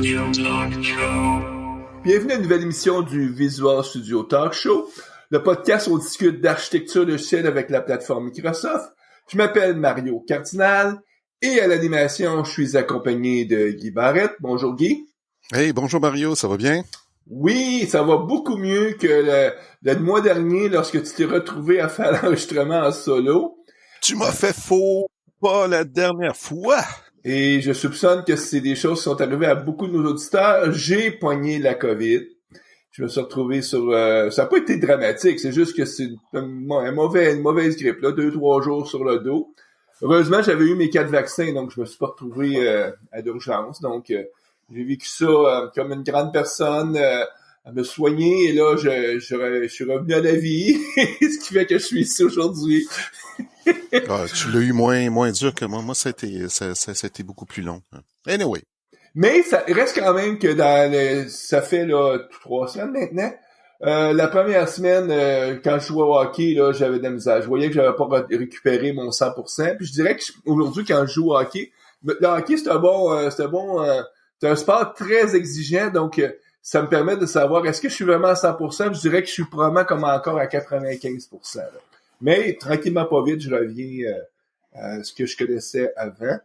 Studio Talk Show. Bienvenue à une nouvelle émission du Visual Studio Talk Show, le podcast où on discute d'architecture logicielle avec la plateforme Microsoft. Je m'appelle Mario Cardinal et à l'animation, je suis accompagné de Guy Barrette. Bonjour Guy. Hey, bonjour Mario, ça va bien? Oui, ça va beaucoup mieux que le mois dernier lorsque tu t'es retrouvé à faire l'enregistrement en solo. Tu m'as fait faux pas la dernière fois. Et je soupçonne que c'est des choses qui sont arrivées à beaucoup de nos auditeurs. J'ai pogné la COVID. Je me suis retrouvé sur... ça n'a pas été dramatique, c'est juste que c'est une mauvaise grippe, là, 2-3 jours sur le dos. Heureusement, j'avais eu mes 4 vaccins, donc je me suis pas retrouvé à l'urgence. Donc, j'ai vécu ça comme une grande personne, à me soigner, et là, je suis revenu à la vie, ce qui fait que je suis ici aujourd'hui. Tu l'as eu moins dur que moi. Moi, ça a été beaucoup plus long. Anyway. Mais ça reste quand même que ça fait là 3 semaines maintenant. La première semaine, quand je jouais au hockey, là, j'avais de la misère. Je voyais que j'avais pas récupéré mon 100%. Puis je dirais que aujourd'hui, quand je joue au hockey, le hockey, c'est un sport très exigeant, donc ça me permet de savoir est-ce que je suis vraiment à 100%. Je dirais que je suis probablement comme encore à 95%. Là. Mais tranquillement, pas vite, je reviens à ce que je connaissais avant.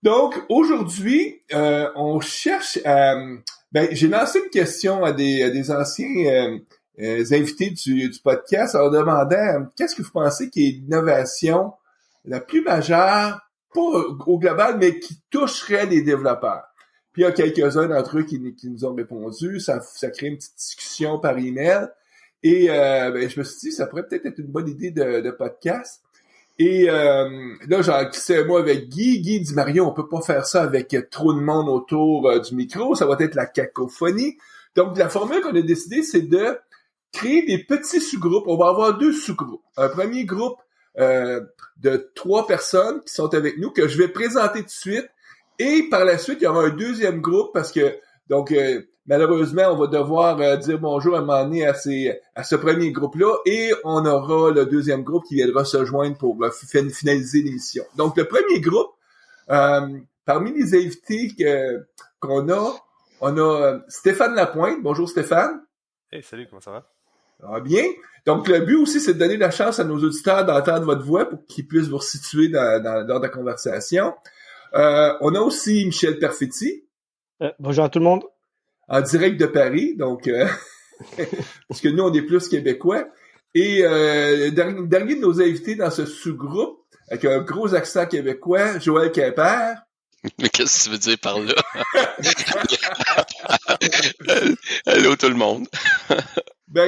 Donc, aujourd'hui, on cherche à... j'ai lancé une question à des anciens invités du podcast en leur demandant qu'est-ce que vous pensez qui est l'innovation la plus majeure, pas au global, mais qui toucherait les développeurs. Puis il y a quelques-uns d'entre eux qui nous ont répondu. Ça crée une petite discussion par email. Et je me suis dit, ça pourrait peut-être être une bonne idée de podcast. Et là, j'en glissais un mot avec Guy. Guy dit, Mario, on peut pas faire ça avec trop de monde autour du micro. Ça va être la cacophonie. Donc, la formule qu'on a décidé, c'est de créer des petits sous-groupes. On va avoir 2 sous-groupes. Un premier groupe de 3 personnes qui sont avec nous, que je vais présenter tout de suite. Et par la suite, il y aura un deuxième groupe parce que, donc, malheureusement, on va devoir dire bonjour à un moment donné à ce premier groupe-là et on aura le deuxième groupe qui viendra se joindre pour finaliser l'émission. Donc, le premier groupe, parmi les invités qu'on a, on a Stéphane Lapointe. Bonjour Stéphane. Hey, salut, comment ça va? Ça va bien. Donc, le but aussi, c'est de donner la chance à nos auditeurs d'entendre votre voix pour qu'ils puissent vous resituer lors de la conversation. On a aussi Michel Perfetti. Bonjour à tout le monde. En direct de Paris, donc parce que nous, on est plus québécois. Et dernier de nos invités dans ce sous-groupe, avec un gros accent québécois, Joël Quimper. Mais qu'est-ce que tu veux dire par là? Allô tout le monde.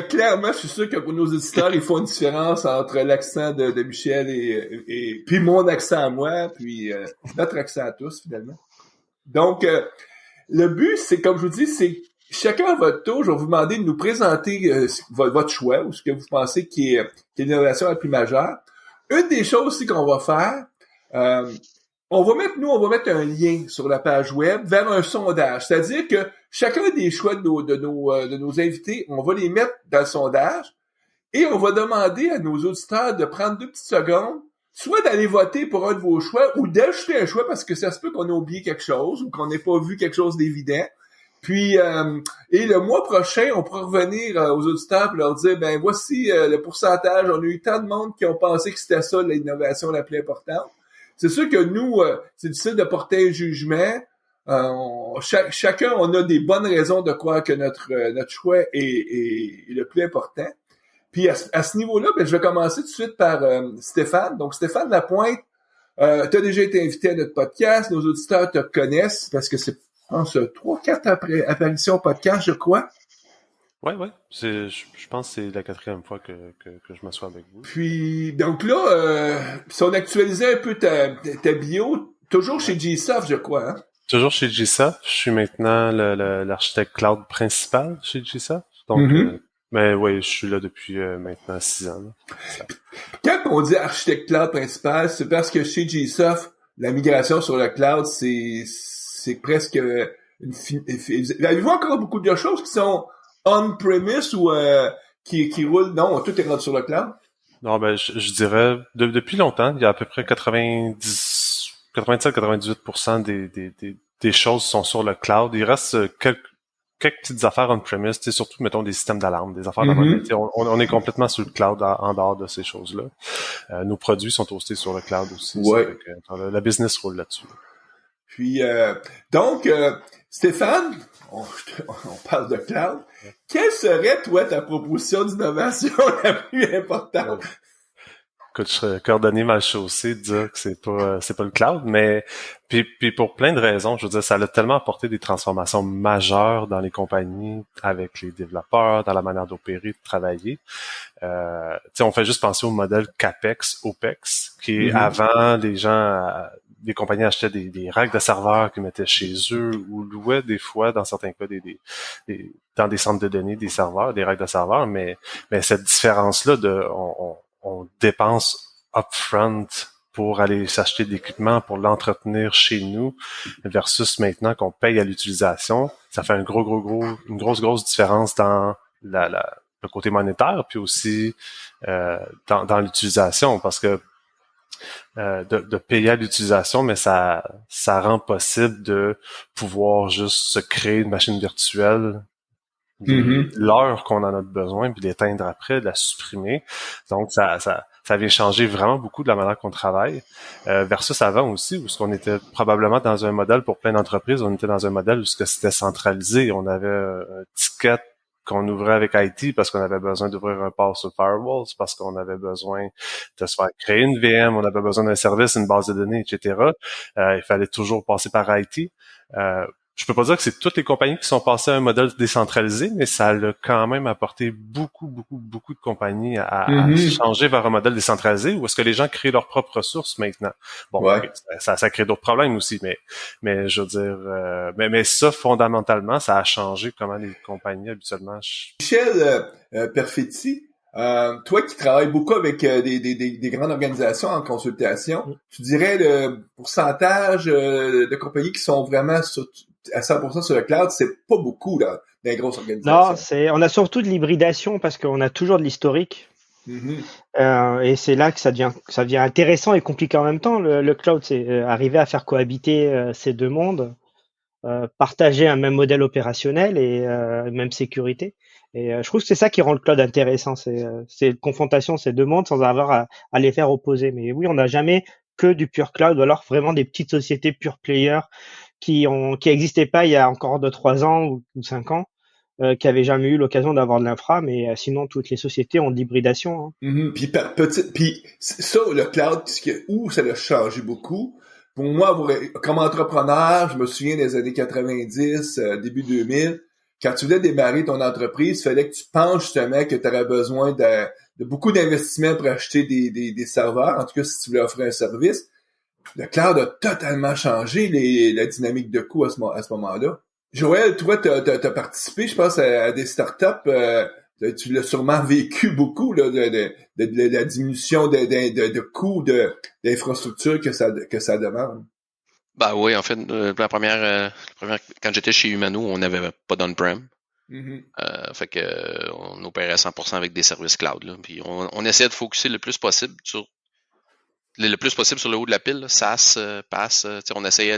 Clairement, je suis sûr que pour nos auditeurs, il faut une différence entre l'accent de Michel et puis mon accent à moi, puis notre accent à tous, finalement. Donc, le but, c'est, comme je vous dis, c'est chacun à votre tour, je vais vous demander de nous présenter votre choix ou ce que vous pensez qui est l'innovation la plus majeure. Une des choses aussi qu'on va faire, on va mettre un lien sur la page web vers un sondage. C'est-à-dire que chacun des choix de nos invités, on va les mettre dans le sondage et on va demander à nos auditeurs de prendre 2 petites secondes, soit d'aller voter pour un de vos choix ou d'ajouter un choix parce que ça se peut qu'on ait oublié quelque chose ou qu'on n'ait pas vu quelque chose d'évident. Puis, et le mois prochain, on pourra revenir aux auditeurs et leur dire, voici le pourcentage. On a eu tant de monde qui ont pensé que c'était ça l'innovation la plus importante. C'est sûr que nous, c'est difficile de porter un jugement. Chacun, on a des bonnes raisons de croire que notre choix est le plus important. Puis à ce niveau-là, je vais commencer tout de suite par Stéphane. Donc Stéphane Lapointe, tu as déjà été invité à notre podcast. Nos auditeurs te connaissent parce que c'est, je pense, 3-4 apparitions au podcast, je crois. Ouais. Je pense que c'est la 4e fois que je m'assois avec vous. Puis, donc là, si on actualisait un peu ta bio, toujours chez GSoft, je crois, hein? Toujours chez GSoft. Je suis maintenant l'architecte cloud principal chez GSoft. Donc, mais oui, je suis là depuis maintenant 6 ans. Là. Quand on dit architecte cloud principal, c'est parce que chez GSoft, la migration sur le cloud, c'est presque avez-vous encore beaucoup de choses qui sont on-premise ou qui roulent? Non, tout est rendu sur le cloud? Non, je dirais depuis longtemps, il y a à peu près 97-98% des choses sont sur le cloud. Il reste quelques petites affaires on-premise, surtout, mettons, des systèmes d'alarme, des affaires de même. On est complètement sur le cloud en dehors de ces choses-là. Nos produits sont hostés sur le cloud aussi. Ouais. La business roule là-dessus. Puis, donc, Stéphane, on parle de cloud. Quelle serait, toi, ta proposition d'innovation la plus importante? Écoute, je serais cordonnier mal chaussé de dire que c'est pas le cloud, mais puis pour plein de raisons, je veux dire, ça a tellement apporté des transformations majeures dans les compagnies, avec les développeurs, dans la manière d'opérer, de travailler. On fait juste penser au modèle CAPEX, OPEX, qui est avant, des compagnies achetaient des racks de serveurs qu'ils mettaient chez eux ou louaient des fois, dans certains cas, dans des centres de données, des serveurs, des racks de serveurs, mais cette différence-là on dépense upfront pour aller s'acheter de l'équipement, pour l'entretenir chez nous, versus maintenant qu'on paye à l'utilisation. Ça fait une grosse différence dans le côté monétaire, puis aussi dans l'utilisation, parce que de payer à l'utilisation, mais ça rend possible de pouvoir juste se créer une machine virtuelle l'heure qu'on en a besoin, puis l'éteindre après, de la supprimer. Donc, ça vient changer vraiment beaucoup de la manière qu'on travaille. Versus avant aussi, où on était probablement dans un modèle, pour plein d'entreprises, on était dans un modèle où c'était centralisé. On avait un ticket qu'on ouvrait avec IT parce qu'on avait besoin d'ouvrir un port sur Firewalls, parce qu'on avait besoin de se faire créer une VM, on avait besoin d'un service, une base de données, etc. Il fallait toujours passer par IT. Je peux pas dire que c'est toutes les compagnies qui sont passées à un modèle décentralisé, mais ça a quand même apporté beaucoup de compagnies à changer vers un modèle décentralisé, où est-ce que les gens créent leurs propres ressources maintenant. Bon, okay, ça crée d'autres problèmes aussi, mais je veux dire, mais ça, fondamentalement, ça a changé comment les compagnies habituellement. Michel Perfetti, toi qui travailles beaucoup avec des grandes organisations en consultation, tu dirais le pourcentage de compagnies qui sont vraiment à 100% sur le cloud, c'est pas beaucoup là, dans les grosses organisations. Non, on a surtout de l'hybridation parce qu'on a toujours de l'historique. Et c'est là que ça devient intéressant et compliqué en même temps. Le cloud, c'est arriver à faire cohabiter ces deux mondes, partager un même modèle opérationnel et même sécurité. Et je trouve que c'est ça qui rend le cloud intéressant, c'est une confrontation ces deux mondes sans avoir à les faire opposer. Mais oui, on n'a jamais que du pure cloud, ou alors vraiment des petites sociétés pure player qui existaient pas il y a encore 2-3 ans ou 5 ans, qui avaient jamais eu l'occasion d'avoir de l'infra, mais sinon toutes les sociétés ont de l'hybridation. Puis ça, le cloud, où ça a changé beaucoup. Pour moi, comme entrepreneur, je me souviens des années 90, début 2000, quand tu voulais démarrer ton entreprise, il fallait que tu penses justement que tu aurais besoin de beaucoup d'investissements pour acheter des serveurs, en tout cas si tu voulais offrir un service. Le cloud a totalement changé la dynamique de coût à ce moment-là. Joël, toi, t'as participé, je pense, à des startups. Tu l'as sûrement vécu beaucoup là, de la diminution de coûts d'infrastructure que ça demande. Ben oui, en fait, la première quand j'étais chez Humano, on n'avait pas d'on-prem. Fait que on opérait 100% avec des services cloud. Là. Puis on essayait de focuser le plus possible sur le haut de la pile, là, SaaS, PaaS. On essayait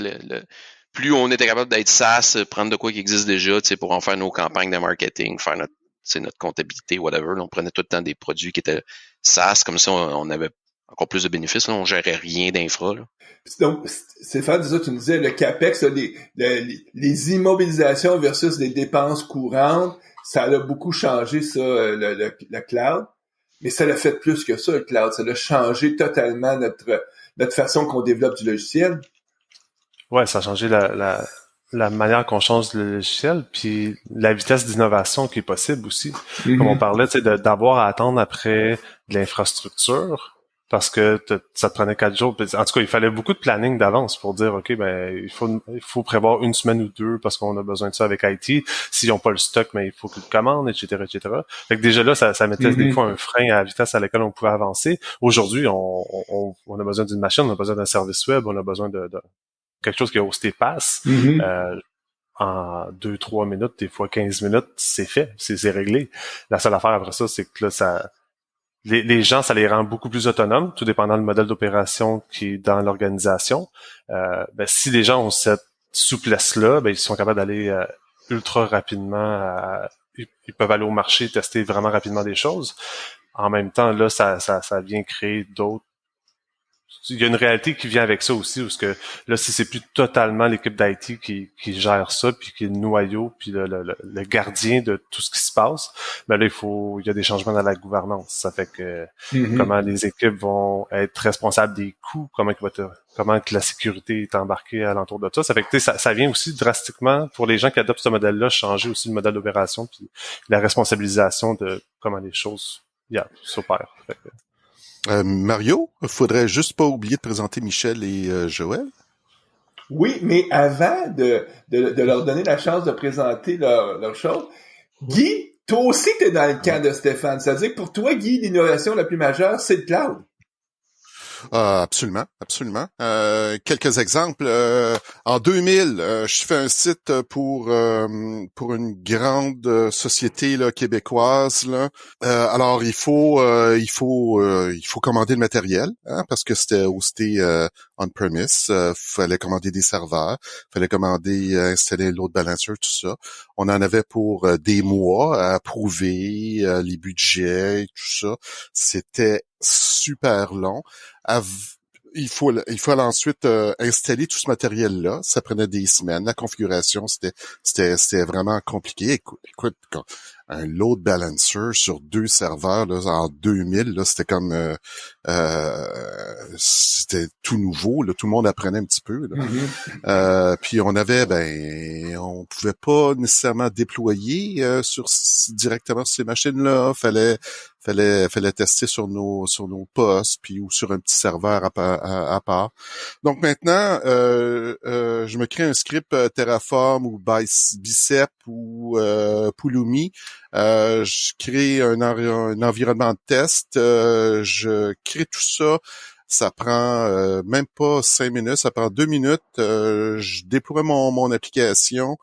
plus on était capable d'être SaaS, prendre de quoi qui existe déjà, pour en faire nos campagnes de marketing, faire notre comptabilité, whatever. Là, on prenait tout le temps des produits qui étaient SaaS, comme ça on avait encore plus de bénéfices. Là, on gérait rien d'infra. Là. Donc, Stéphane, tu nous disais le CAPEX, les immobilisations versus les dépenses courantes, ça a beaucoup changé, ça, le cloud. Mais ça l'a fait plus que ça, le cloud. Ça a changé totalement notre façon qu'on développe du logiciel. Ouais, ça a changé la manière qu'on change le logiciel, puis la vitesse d'innovation qui est possible aussi. Comme on parlait, d'avoir à attendre après de l'infrastructure, parce que ça te prenait 4 jours. En tout cas, il fallait beaucoup de planning d'avance pour dire, OK, ben il faut prévoir 1 semaine ou 2 parce qu'on a besoin de ça avec IT. S'ils n'ont pas le stock, mais il faut qu'ils le commandent, etc., etc. Fait que déjà là, ça mettait des fois un frein à la vitesse à laquelle on pouvait avancer. Aujourd'hui, on a besoin d'une machine, on a besoin d'un service web, on a besoin de quelque chose qui est hosté passe. En 2-3 minutes, des fois 15 minutes, c'est fait, c'est réglé. La seule affaire après ça, c'est que là, les gens, ça les rend beaucoup plus autonomes, tout dépendant du modèle d'opération qui est dans l'organisation. Si les gens ont cette souplesse-là, ben, ils sont capables d'aller ultra rapidement. Ils peuvent aller au marché, tester vraiment rapidement des choses. En même temps, là, ça vient créer d'autres. Il y a une réalité qui vient avec ça aussi, parce que là, si c'est plus totalement l'équipe d'IT qui gère ça, puis qui est le noyau, puis le gardien de tout ce qui se passe, ben là, il y a des changements dans la gouvernance. Ça fait que comment les équipes vont être responsables des coûts, comment que la sécurité est embarquée alentour de ça. Ça fait que ça vient aussi drastiquement, pour les gens qui adoptent ce modèle-là, changer aussi le modèle d'opération, puis la responsabilisation de comment les choses s'opèrent. Mario, il faudrait juste pas oublier de présenter Michel et Joël. Oui, mais avant de leur donner la chance de présenter leur chose, Guy, toi aussi t'es dans le camp de Stéphane. C'est-à-dire que pour toi, Guy, l'innovation la plus majeure, c'est le cloud. Absolument. Quelques exemples. En 2000, je fais un site pour une grande société là, québécoise. Là. Alors il faut commander le matériel parce que c'était on-premise. Fallait commander des serveurs, fallait installer load balancer, tout ça. On en avait pour des mois à approuver les budgets, tout ça. C'était super long. Il faut ensuite installer tout ce matériel-là. Ça prenait des semaines. La configuration, c'était vraiment compliqué. Écoute, un load balancer sur 2 serveurs là, en 2000, là, c'était comme c'était tout nouveau. Là, tout le monde apprenait un petit peu. Là. Puis on pouvait pas nécessairement déployer directement sur ces machines-là. Fallait tester sur nos postes puis ou sur un petit serveur à part. Donc maintenant, je me crée un script Terraform ou Bicep ou Pulumi. Je crée un environnement de test. Je crée tout ça. Ça prend même pas 5 minutes, ça prend 2 minutes. Je déploie mon application.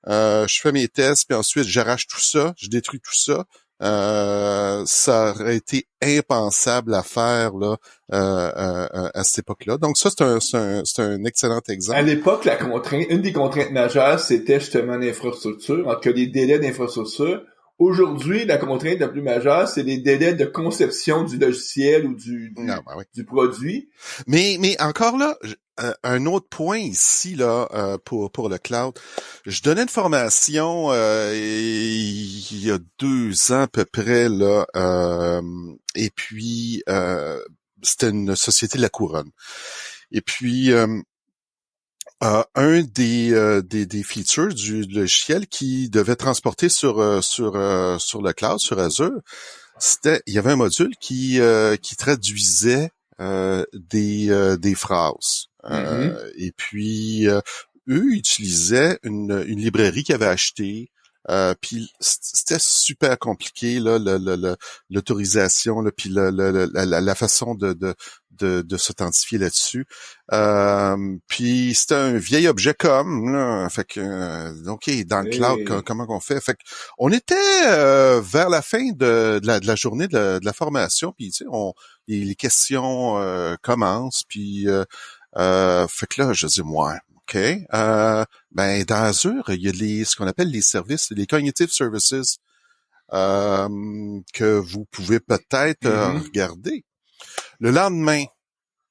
Je fais mes tests, puis ensuite j'arrache tout ça, je détruis tout ça. Ça aurait été impensable à faire là à cette époque-là. Donc ça, c'est un excellent exemple. À l'époque, une des contraintes majeures, c'était justement l'infrastructure, en tout cas les délais d'infrastructure. Aujourd'hui, la contrainte la plus majeure, c'est les délais de conception du logiciel ou du produit. Mais encore là, un autre point ici là pour le cloud. Je donnais une formation il y a 2 ans à peu près là, et puis c'était une société de la Couronne. Et puis un des features du logiciel qui devait transporter sur le cloud, sur Azure, il y avait un module qui traduisait des phrases. Et puis eux utilisaient une librairie qu'ils avaient achetée. Puis c'était super compliqué là, l'autorisation là, puis la façon de s'authentifier là-dessus. Puis c'était un vieil objet là, fait que OK, dans le cloud, comment qu'on fait? Fait que on était vers la fin de la journée de la formation, puis tu sais, les questions commencent, puis fait que là je dis moi. OK. Dans Azure, il y a ce qu'on appelle les services, les cognitive services que vous pouvez peut-être regarder. Le lendemain,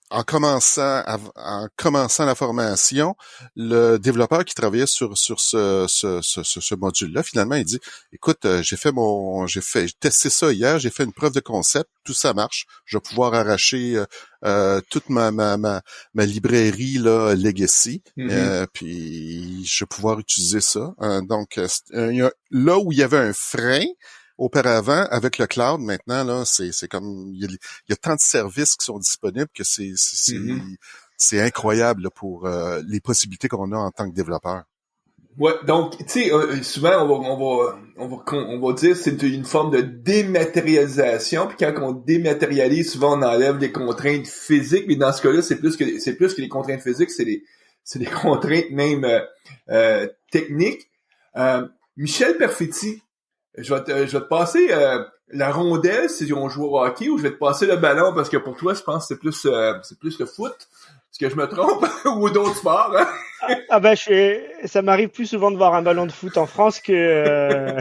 en commençant la formation, le développeur qui travaillait sur ce module-là, finalement, il dit, écoute, j'ai testé ça hier, j'ai fait une preuve de concept, tout ça marche, je vais pouvoir arracher toute ma librairie là legacy, puis je vais pouvoir utiliser ça. Donc, là où il y avait un frein auparavant, avec le cloud, maintenant, là, c'est comme il y a tant de services qui sont disponibles que c'est incroyable là, pour les possibilités qu'on a en tant que développeur. Ouais, donc, tu sais, souvent, on va dire c'est une forme de dématérialisation, puis quand on dématérialise, souvent on enlève les contraintes physiques, mais dans ce cas-là, c'est plus que les contraintes physiques, c'est des contraintes même techniques. Michel Perfetti, je vais te passer la rondelle, si on joue au hockey, ou je vais te passer le ballon parce que pour toi, je pense que c'est plus le foot. Est-ce que je me trompe? Ou d'autres sports, hein? Ça m'arrive plus souvent de voir un ballon de foot en France qu'un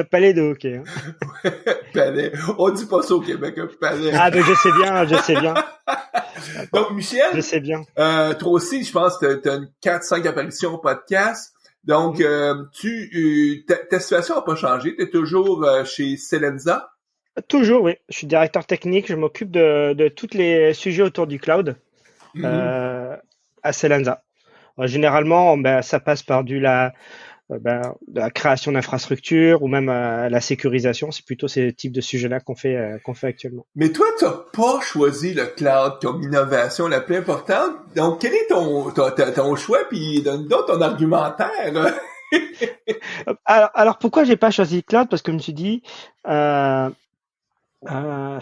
palais de hockey. Hein. Palais. On dit pas ça au Québec, un palais. Je sais bien. Donc, Michel. Je sais bien. Toi aussi, je pense que t'as une 4-5 apparitions au podcast. Donc, ta situation n'a pas changé. T'es toujours chez Selensa? Toujours, oui. Je suis directeur technique. Je m'occupe de tous les sujets autour du cloud à Selensa. Généralement, ça passe par de la création d'infrastructures ou même la sécurisation. C'est plutôt ces types de sujets-là qu'on fait actuellement. Mais toi, tu n'as pas choisi le cloud comme innovation la plus importante. Donc, quel est ton choix? Puis donne-nous ton argumentaire. Alors, pourquoi j'ai pas choisi le cloud? Parce que je me suis dit, je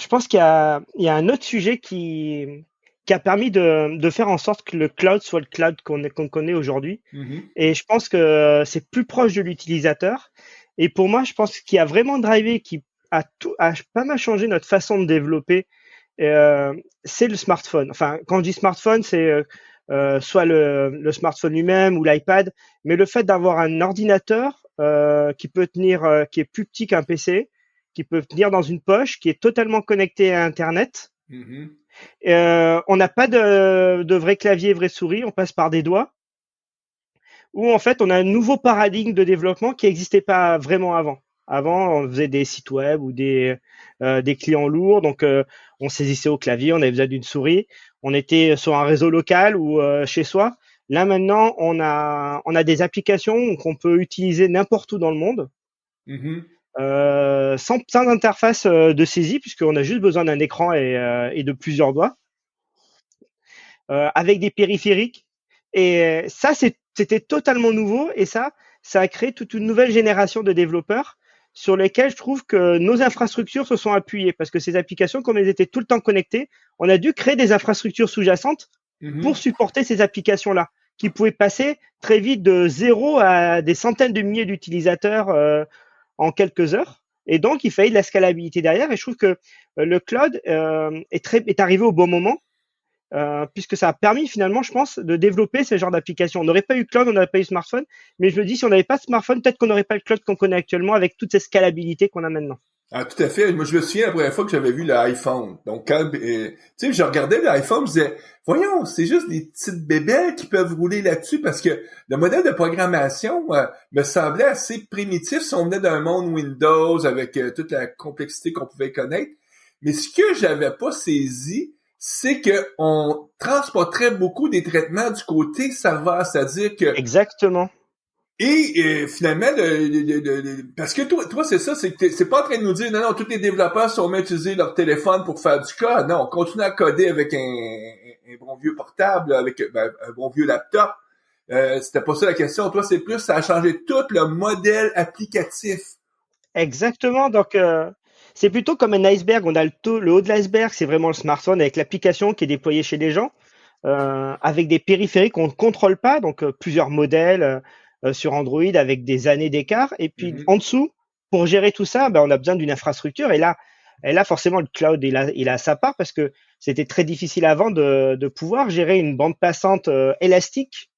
pense qu'il y a un autre sujet qui a permis de faire en sorte que le cloud soit le cloud qu'on connaît aujourd'hui. Et je pense que c'est plus proche de l'utilisateur. Et pour moi, je pense qu'il y a vraiment drivé qui a pas mal changé notre façon de développer. C'est le smartphone. Enfin, quand je dis smartphone, c'est soit le smartphone lui-même ou l'iPad, mais le fait d'avoir un ordinateur qui peut tenir, qui est plus petit qu'un PC, qui peut tenir dans une poche, qui est totalement connecté à Internet. On n'a pas de vrai clavier, vraie souris, on passe par des doigts. Où en fait, on a un nouveau paradigme de développement qui n'existait pas vraiment avant. Avant, on faisait des sites web ou des clients lourds, donc on saisissait au clavier, on avait besoin d'une souris. On était sur un réseau local ou chez soi. Là maintenant, on a des applications qu'on peut utiliser n'importe où dans le monde. Sans interface de saisie, puisqu'on a juste besoin d'un écran et de plusieurs doigts, avec des périphériques. Et ça, c'était totalement nouveau, et ça a créé toute une nouvelle génération de développeurs sur lesquels je trouve que nos infrastructures se sont appuyées, parce que ces applications, comme elles étaient tout le temps connectées, on a dû créer des infrastructures sous-jacentes pour supporter ces applications-là, qui pouvaient passer très vite de 0 à des centaines de milliers d'utilisateurs en quelques heures. Et donc, il fallait de la scalabilité derrière. Et je trouve que le cloud est arrivé au bon moment, puisque ça a permis finalement, je pense, de développer ce genre d'application. On n'aurait pas eu cloud, on n'aurait pas eu smartphone. Mais je me dis, si on n'avait pas de smartphone, peut-être qu'on n'aurait pas le cloud qu'on connaît actuellement avec toutes ces scalabilités qu'on a maintenant. Ah, tout à fait. Moi, je me souviens la première fois que j'avais vu l'iPhone. Donc, quand, tu sais, je regardais l'iPhone, je disais, voyons, c'est juste des petites bébelles qui peuvent rouler là-dessus parce que le modèle de programmation me semblait assez primitif si on venait d'un monde Windows avec toute la complexité qu'on pouvait connaître. Mais ce que j'avais pas saisi, c'est que on transporterait beaucoup des traitements du côté serveur, c'est-à-dire que... Exactement. Et finalement, parce que toi c'est ça, c'est pas en train de nous dire non, tous les développeurs sont mis à utiliser leur téléphone pour faire du code. Non, on continue à coder avec un bon vieux portable, avec un bon vieux laptop. C'était pas ça la question. Toi, c'est plus, ça a changé tout le modèle applicatif. Exactement. Donc, c'est plutôt comme un iceberg. On a le haut de l'iceberg, c'est vraiment le smartphone avec l'application qui est déployée chez les gens, avec des périphériques qu'on ne contrôle pas, donc plusieurs modèles. Sur Android avec des années d'écart. Et puis en dessous, pour gérer tout ça, on a besoin d'une infrastructure. Et là, forcément, le cloud, il a sa part parce que c'était très difficile avant de pouvoir gérer une bande passante élastique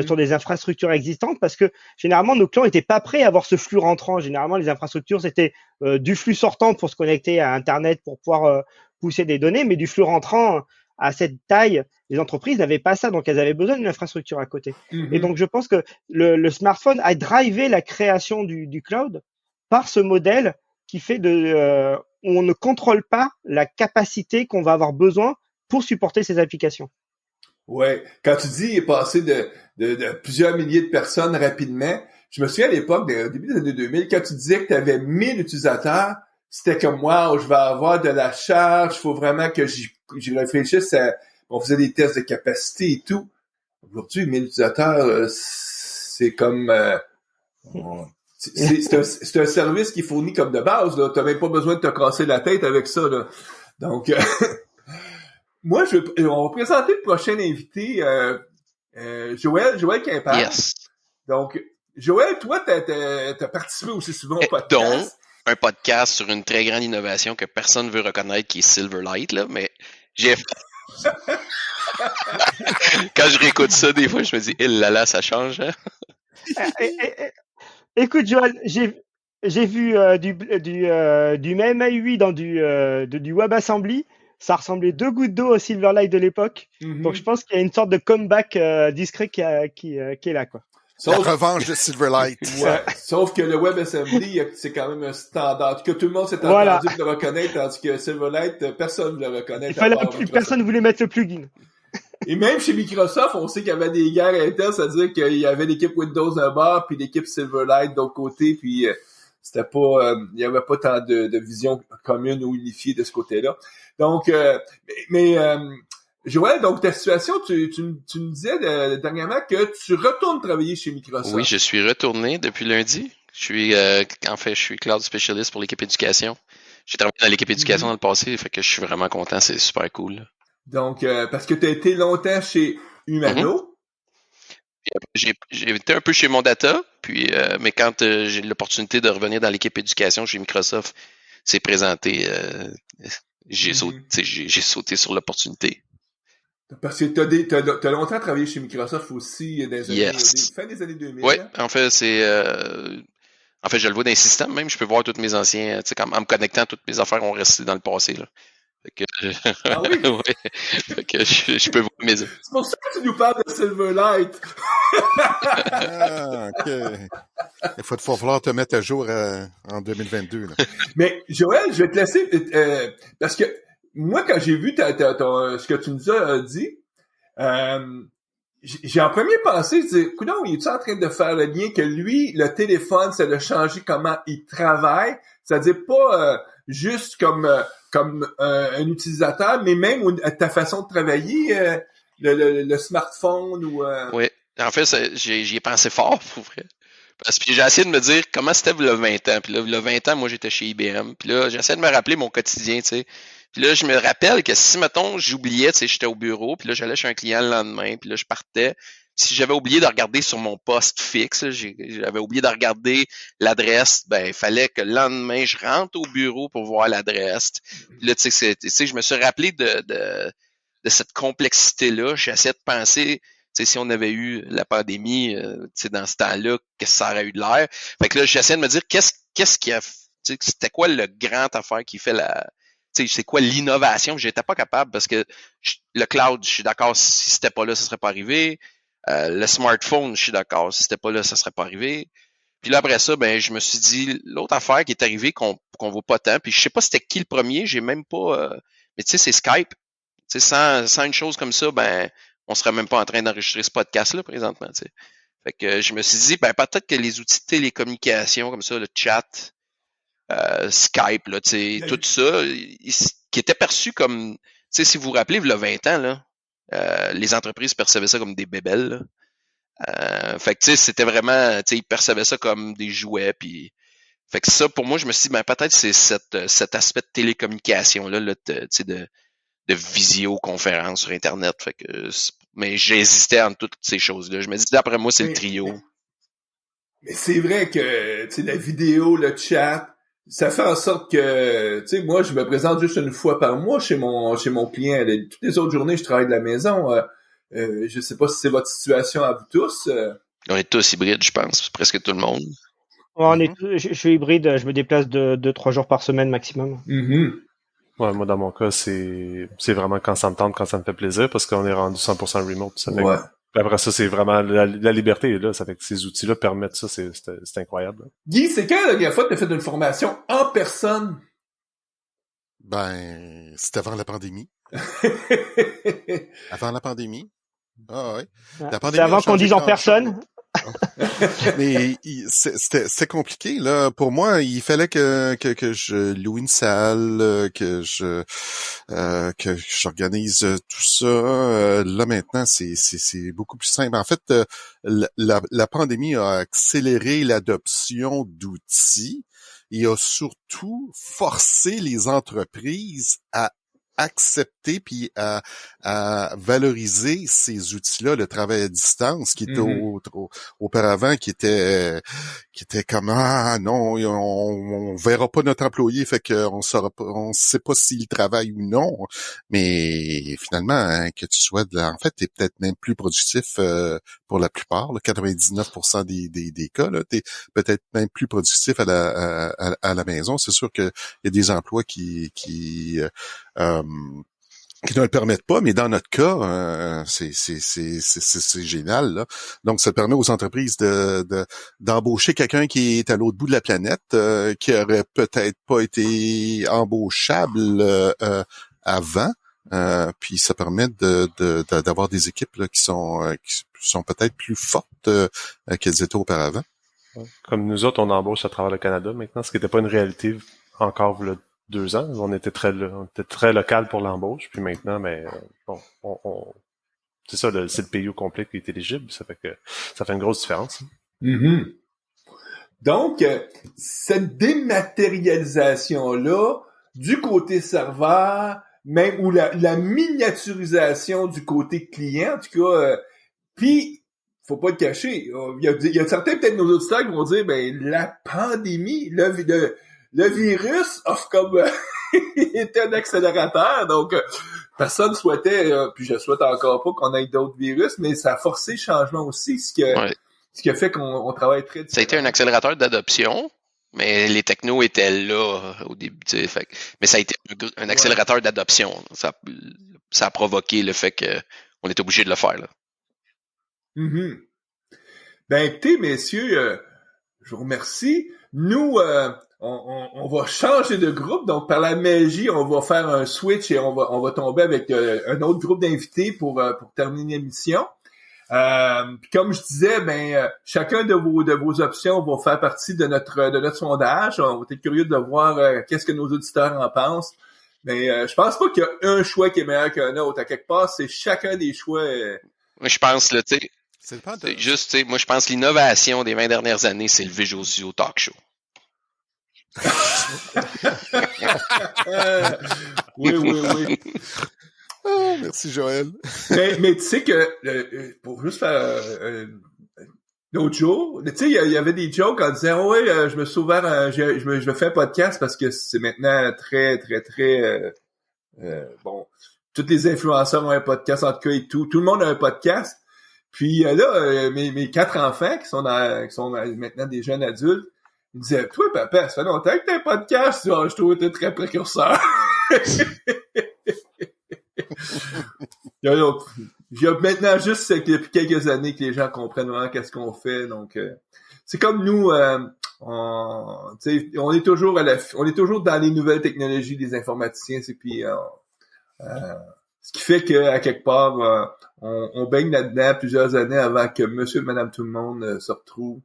sur des infrastructures existantes parce que généralement, nos clients n'étaient pas prêts à avoir ce flux rentrant. Généralement, les infrastructures, c'était du flux sortant pour se connecter à Internet pour pouvoir pousser des données, mais du flux rentrant à cette taille, les entreprises n'avaient pas ça, donc elles avaient besoin d'une infrastructure à côté. Et donc, je pense que le smartphone a drivé la création du cloud par ce modèle qui fait où on ne contrôle pas la capacité qu'on va avoir besoin pour supporter ces applications. Ouais. Quand tu dis passer de plusieurs milliers de personnes rapidement, je me souviens à l'époque, au début des années 2000, quand tu disais que tu avais 1000 utilisateurs, c'était comme, wow, je vais avoir de la charge, il faut vraiment que j'y réfléchisse on faisait des tests de capacité et tout. Aujourd'hui, 1000 utilisateurs, c'est comme, c'est un service qui est fourni comme de base, là. T'as même pas besoin de te casser la tête avec ça, là. Donc, moi, on va présenter le prochain invité, Joël Quimper. Yes. Donc, Joël, toi, t'as participé aussi souvent au podcast. Donc, un podcast sur une très grande innovation que personne ne veut reconnaître, qui est Silverlight, là, mais j'ai... Quand je réécoute ça, des fois, je me dis, il là là, ça change, hein? Écoute, Joël, j'ai vu du même UI dans du WebAssembly. Ça ressemblait 2 gouttes d'eau au Silverlight de l'époque. Donc, je pense qu'il y a une sorte de comeback discret qui est là, quoi. La revanche de Silverlight. Ouais, sauf que le WebAssembly, c'est quand même un standard que tout le monde s'est entendu de le reconnaître, tandis que Silverlight, personne ne le reconnaît. Personne voulait mettre le plugin. Et même chez Microsoft, on sait qu'il y avait des guerres internes, c'est-à-dire qu'il y avait l'équipe Windows d'un bord, puis l'équipe Silverlight d'autre côté, puis c'était pas, il y avait pas tant de vision commune ou unifiée de ce côté-là. Donc, Joël, donc ta situation, tu me disais dernièrement que tu retournes travailler chez Microsoft. Oui, je suis retourné depuis lundi. Je suis cloud specialist pour l'équipe éducation. J'ai travaillé dans l'équipe éducation dans le passé, fait que je suis vraiment content, c'est super cool. Donc, parce que tu as été longtemps chez Humano. J'ai été un peu chez Mondata, puis mais quand j'ai l'opportunité de revenir dans l'équipe éducation chez Microsoft, c'est présenté, j'ai sauté sur l'opportunité. Parce que t'as longtemps travaillé chez Microsoft aussi fin des années 2000. Oui, en fait, je le vois dans les systèmes même, je peux voir tous mes anciens, en me connectant, toutes mes affaires ont resté dans le passé, là. Fait que, ah oui? Ouais. Fait que je peux voir mes... C'est pour ça que tu nous parles de Silverlight. Ah, OK. Il va falloir te mettre à jour en 2022. Là. Mais Joël, je vais te laisser, parce que moi, quand j'ai vu ce que tu nous as dit, j'ai en premier pensé, je disais, coudonc, il est en train de faire le lien que lui, le téléphone, ça a changé comment il travaille, c'est-à-dire pas juste comme un utilisateur, mais même ta façon de travailler, le smartphone ou... Oui, en fait, j'y ai pensé fort, pour vrai. Parce que j'ai essayé de me dire comment c'était le 20 ans. Puis là, le 20 ans, moi, j'étais chez IBM. Puis là, j'essaie de me rappeler mon quotidien, tu sais. Puis là, je me rappelle que si, mettons, j'oubliais, tu sais, j'étais au bureau, puis là, j'allais chez un client le lendemain, puis là, je partais. Si j'avais oublié de regarder sur mon poste fixe, j'avais oublié de regarder l'adresse, ben, il fallait que le lendemain, je rentre au bureau pour voir l'adresse. Puis là, tu sais, je me suis rappelé de cette complexité-là. J'essaie de penser, si on avait eu la pandémie, dans ce temps-là, qu'est-ce que ça aurait eu de l'air? Fait que là, j'essaie de me dire qu'est-ce qui a, c'était quoi le grand affaire qui fait c'est quoi l'innovation? J'étais pas capable parce que le cloud, je suis d'accord, si c'était pas là, ça serait pas arrivé. Le smartphone, je suis d'accord, si c'était pas là, ça serait pas arrivé. Puis là, après ça, ben, je me suis dit, l'autre affaire qui est arrivée qu'on voit pas tant, puis je sais pas c'était qui le premier, j'ai même pas, mais tu sais, c'est Skype. Tu sais, sans une chose comme ça, ben, on serait même pas en train d'enregistrer ce podcast-là présentement, tu sais. Fait que je me suis dit, ben, peut-être que les outils de télécommunication comme ça, le chat, Skype, là, tu sais, tout ça, qui était perçu comme, tu sais, si vous vous rappelez, il y a 20 ans, là, les entreprises percevaient ça comme des bébelles, là. Fait que, tu sais, c'était vraiment, tu sais, ils percevaient ça comme des jouets, puis fait que ça, pour moi, je me suis dit, ben, peut-être c'est cet aspect de télécommunication-là, là, tu sais, de visioconférence sur Internet. Fait que, mais j'hésitais entre toutes ces choses-là. Je me dis, d'après moi, c'est le trio. Mais c'est vrai que, tu sais, la vidéo, le chat, ça fait en sorte que, tu sais, moi, je me présente juste une fois par mois chez mon client. Toutes les autres journées, je travaille de la maison. Je sais pas si c'est votre situation à vous tous. On est tous hybrides, je pense. Presque tout le monde. Ouais, je suis hybride. Je me déplace 2-3 jours par semaine maximum. Ouais, moi, dans mon cas, c'est vraiment quand ça me tente, quand ça me fait plaisir, parce qu'on est rendu 100% remote. Ça fait après ça, c'est vraiment la liberté, là. Ça fait que ces outils-là permettent ça, c'est incroyable. Là. Guy, c'est quand la dernière fois que tu as fait une formation en personne? Ben, c'était avant la pandémie. Avant la pandémie. Ah ouais. La pandémie c'est avant qu'on dise en personne. Mais c'était compliqué là pour moi. Il fallait que je loue une salle, que j'organise tout ça. Là maintenant, c'est beaucoup plus simple. En fait, la pandémie a accéléré l'adoption d'outils et a surtout forcé les entreprises à accepter adapter puis à valoriser ces outils-là, le travail à distance qui était auparavant, qui était comme non, on verra pas notre employé, fait que on sait pas s'il travaille ou non. Mais finalement, hein, que tu sois en fait, t'es peut-être même plus productif pour la plupart, là, 99% des cas, là, t'es peut-être même plus productif à la maison. C'est sûr qu'il y a des emplois qui ne le permettent pas, mais dans notre cas, c'est génial, là. Donc, ça permet aux entreprises d'embaucher quelqu'un qui est à l'autre bout de la planète, qui aurait peut-être pas été embauchable avant. Puis ça permet d'avoir des équipes là, qui sont peut-être plus fortes qu'elles étaient auparavant. Comme nous autres, on embauche à travers le Canada maintenant, ce qui n'était pas une réalité encore il y a 2 ans. On était très local pour l'embauche, puis maintenant, mais bon, c'est ça, c'est le pays au complet qui est éligible. Ça fait que ça fait une grosse différence. Mm-hmm. Donc, cette dématérialisation-là, du côté serveur, même ou la miniaturisation du côté client, en tout cas, puis faut pas le cacher. Il y a certains peut-être nos auditeurs qui vont dire ben la pandémie, le virus offre comme était un accélérateur, donc personne souhaitait, puis je souhaite encore pas qu'on ait d'autres virus, mais ça a forcé le changement aussi, ce qui a fait qu'on travaille très différemment. Ça a été un accélérateur d'adoption. Mais les technos étaient là au début, tu sais, fait, mais ça a été un accélérateur d'adoption. Ça a provoqué le fait qu'on est obligé de le faire. Là. Mm-hmm. Ben écoutez, messieurs, je vous remercie. Nous, on va changer de groupe, donc par la magie, on va faire un switch et on va tomber avec un autre groupe d'invités pour terminer l'émission. Puis comme je disais, chacun de vos options va faire partie de notre sondage. On va être curieux de voir qu'est-ce que nos auditeurs en pensent. Mais je pense pas qu'il y a un choix qui est meilleur qu'un autre. À quelque part, c'est chacun des choix. Moi, je pense, là, tu sais, c'est juste, tu sais, moi, je pense que l'innovation des 20 dernières années, c'est le Visual Studio Talk Show. Oui. Oh, merci Joël. mais tu sais que pour juste faire l'autre jour, tu sais, il y avait des jokes en disant je me suis ouvert, je fais un podcast parce que c'est maintenant très bon. Tous les influenceurs ont un podcast en tout cas et tout le monde a un podcast. Puis là, mes 4 enfants qui sont maintenant des jeunes adultes, ils me disaient toi papa, ça fait longtemps que t'as un podcast. Je trouve que t'es très précurseur. Il y a maintenant juste depuis quelques années que les gens comprennent vraiment qu'est-ce qu'on fait. Donc, c'est comme nous, on est toujours dans les nouvelles technologies des informaticiens. Et puis, ce qui fait qu'à quelque part, on baigne là-dedans plusieurs années avant que monsieur et madame tout le monde se retrouvent.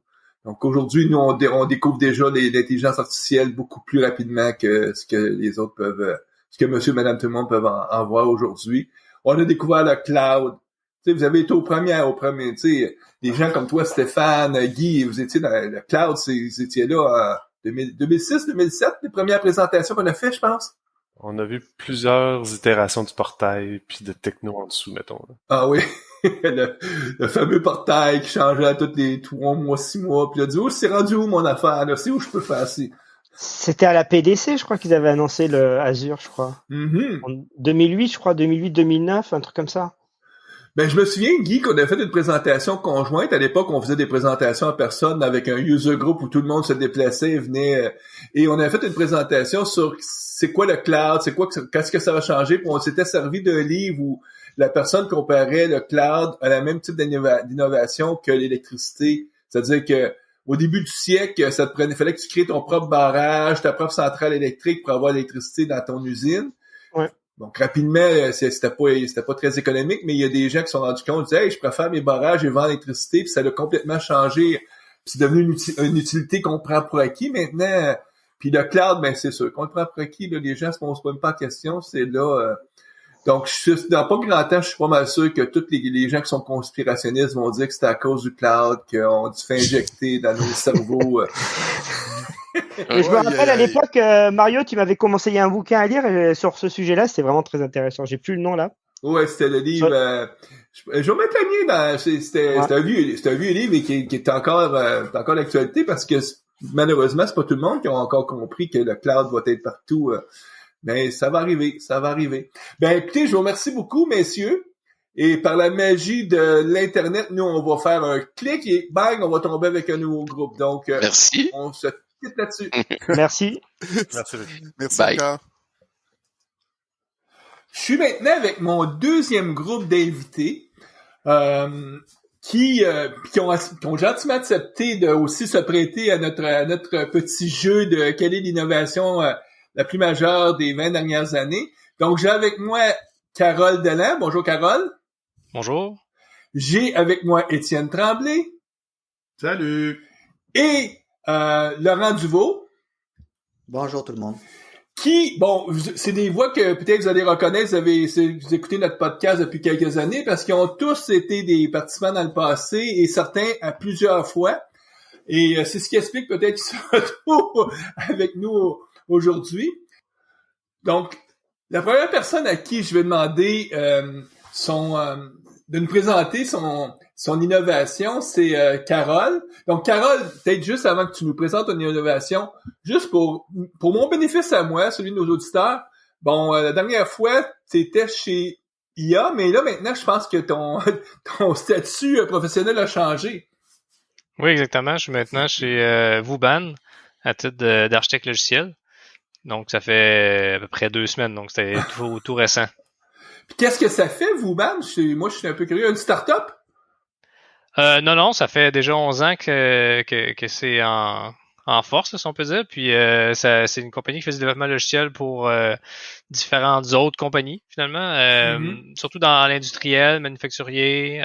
Donc, aujourd'hui, nous, on découvre déjà l'intelligence artificielle beaucoup plus rapidement que ce que les autres peuvent, ce que monsieur et madame tout le monde peuvent en voir aujourd'hui. On a découvert le cloud. Tu sais, vous avez été au premier, tu sais, des gens comme toi, Stéphane, Guy, vous étiez dans le cloud, vous étiez là en 2006, 2007, les premières présentations qu'on a fait, je pense. On a vu plusieurs itérations du portail puis de techno en dessous, mettons. Là. Ah oui, le fameux portail qui changeait à tous les 3 mois, 6 mois, puis il a dit c'est rendu où mon affaire, là, c'est où je peux faire ça. C'était à la PDC, je crois qu'ils avaient annoncé le Azure, je crois. Mm-hmm. En 2008, je crois, 2008-2009, un truc comme ça. Ben, je me souviens, Guy, qu'on a fait une présentation conjointe. À l'époque, on faisait des présentations en personne avec un user group où tout le monde se déplaçait et venait. Et on a fait une présentation sur c'est quoi le cloud, qu'est-ce que ça va changer. Puis on s'était servi d'un livre où la personne comparait le cloud à la même type d'innovation que l'électricité. C'est-à-dire que au début du siècle, fallait que tu crées ton propre barrage, ta propre centrale électrique pour avoir l'électricité dans ton usine. Ouais. Donc, rapidement, c'était pas très économique, mais il y a des gens qui se sont rendus compte, je préfère mes barrages et vendre l'électricité, puis ça a complètement changé. Puis c'est devenu une utilité qu'on prend pour acquis maintenant. Puis le cloud, c'est sûr, qu'on le prend pour acquis, là, les gens se posent même pas de questions, c'est là. Donc, dans pas grand temps, je suis pas mal sûr que tous les gens qui sont conspirationnistes vont dire que c'est à cause du cloud qu'on se fait injecter dans nos cerveaux Et je me rappelle à l'époque, Mario, tu m'avais conseillé un bouquin à lire sur ce sujet-là, c'était vraiment très intéressant. J'ai plus le nom là. Ouais, c'était le livre. Je vais mettre le lien dans. C'était un vieux livre et qui est encore d'actualité parce que malheureusement, c'est pas tout le monde qui a encore compris que le cloud va être partout. Mais ça va arriver. Ben écoutez, je vous remercie beaucoup, messieurs. Et par la magie de l'Internet, nous, on va faire un clic et bang, on va tomber avec un nouveau groupe. Donc, Merci. On se quitte là-dessus. Merci. Merci encore. Je suis maintenant avec mon deuxième groupe d'invités qui ont gentiment accepté de aussi se prêter à notre petit jeu de quelle est l'innovation la plus majeure des 20 dernières années. Donc, j'ai avec moi Carole Delan. Bonjour, Carole. Bonjour. J'ai avec moi Étienne Tremblay. Salut. Et Laurent Duveau. Bonjour tout le monde. Qui, bon, c'est des voix que peut-être vous allez reconnaître, vous écoutez notre podcast depuis quelques années, parce qu'ils ont tous été des participants dans le passé, et certains à plusieurs fois. Et c'est ce qui explique peut-être qu'ils se retrouvent avec nous aujourd'hui. Donc, la première personne à qui je vais demander de nous présenter son innovation, c'est Carole. Donc, Carole, peut-être juste avant que tu nous présentes ton innovation, juste pour mon bénéfice à moi, celui de nos auditeurs, bon, la dernière fois, tu étais chez IA, mais là, maintenant, je pense que ton statut professionnel a changé. Oui, exactement. Je suis maintenant chez Vuban, à titre d'architecte logiciel. Donc, ça fait à peu près 2 semaines, donc c'était tout récent. Puis qu'est-ce que ça fait, Vuban? Moi, je suis un peu curieux. Une start-up? Non, ça fait déjà 11 ans que c'est en force, si on peut dire. Puis c'est une compagnie qui fait du développement logiciel pour différentes autres compagnies, finalement. Surtout dans l'industriel, manufacturier,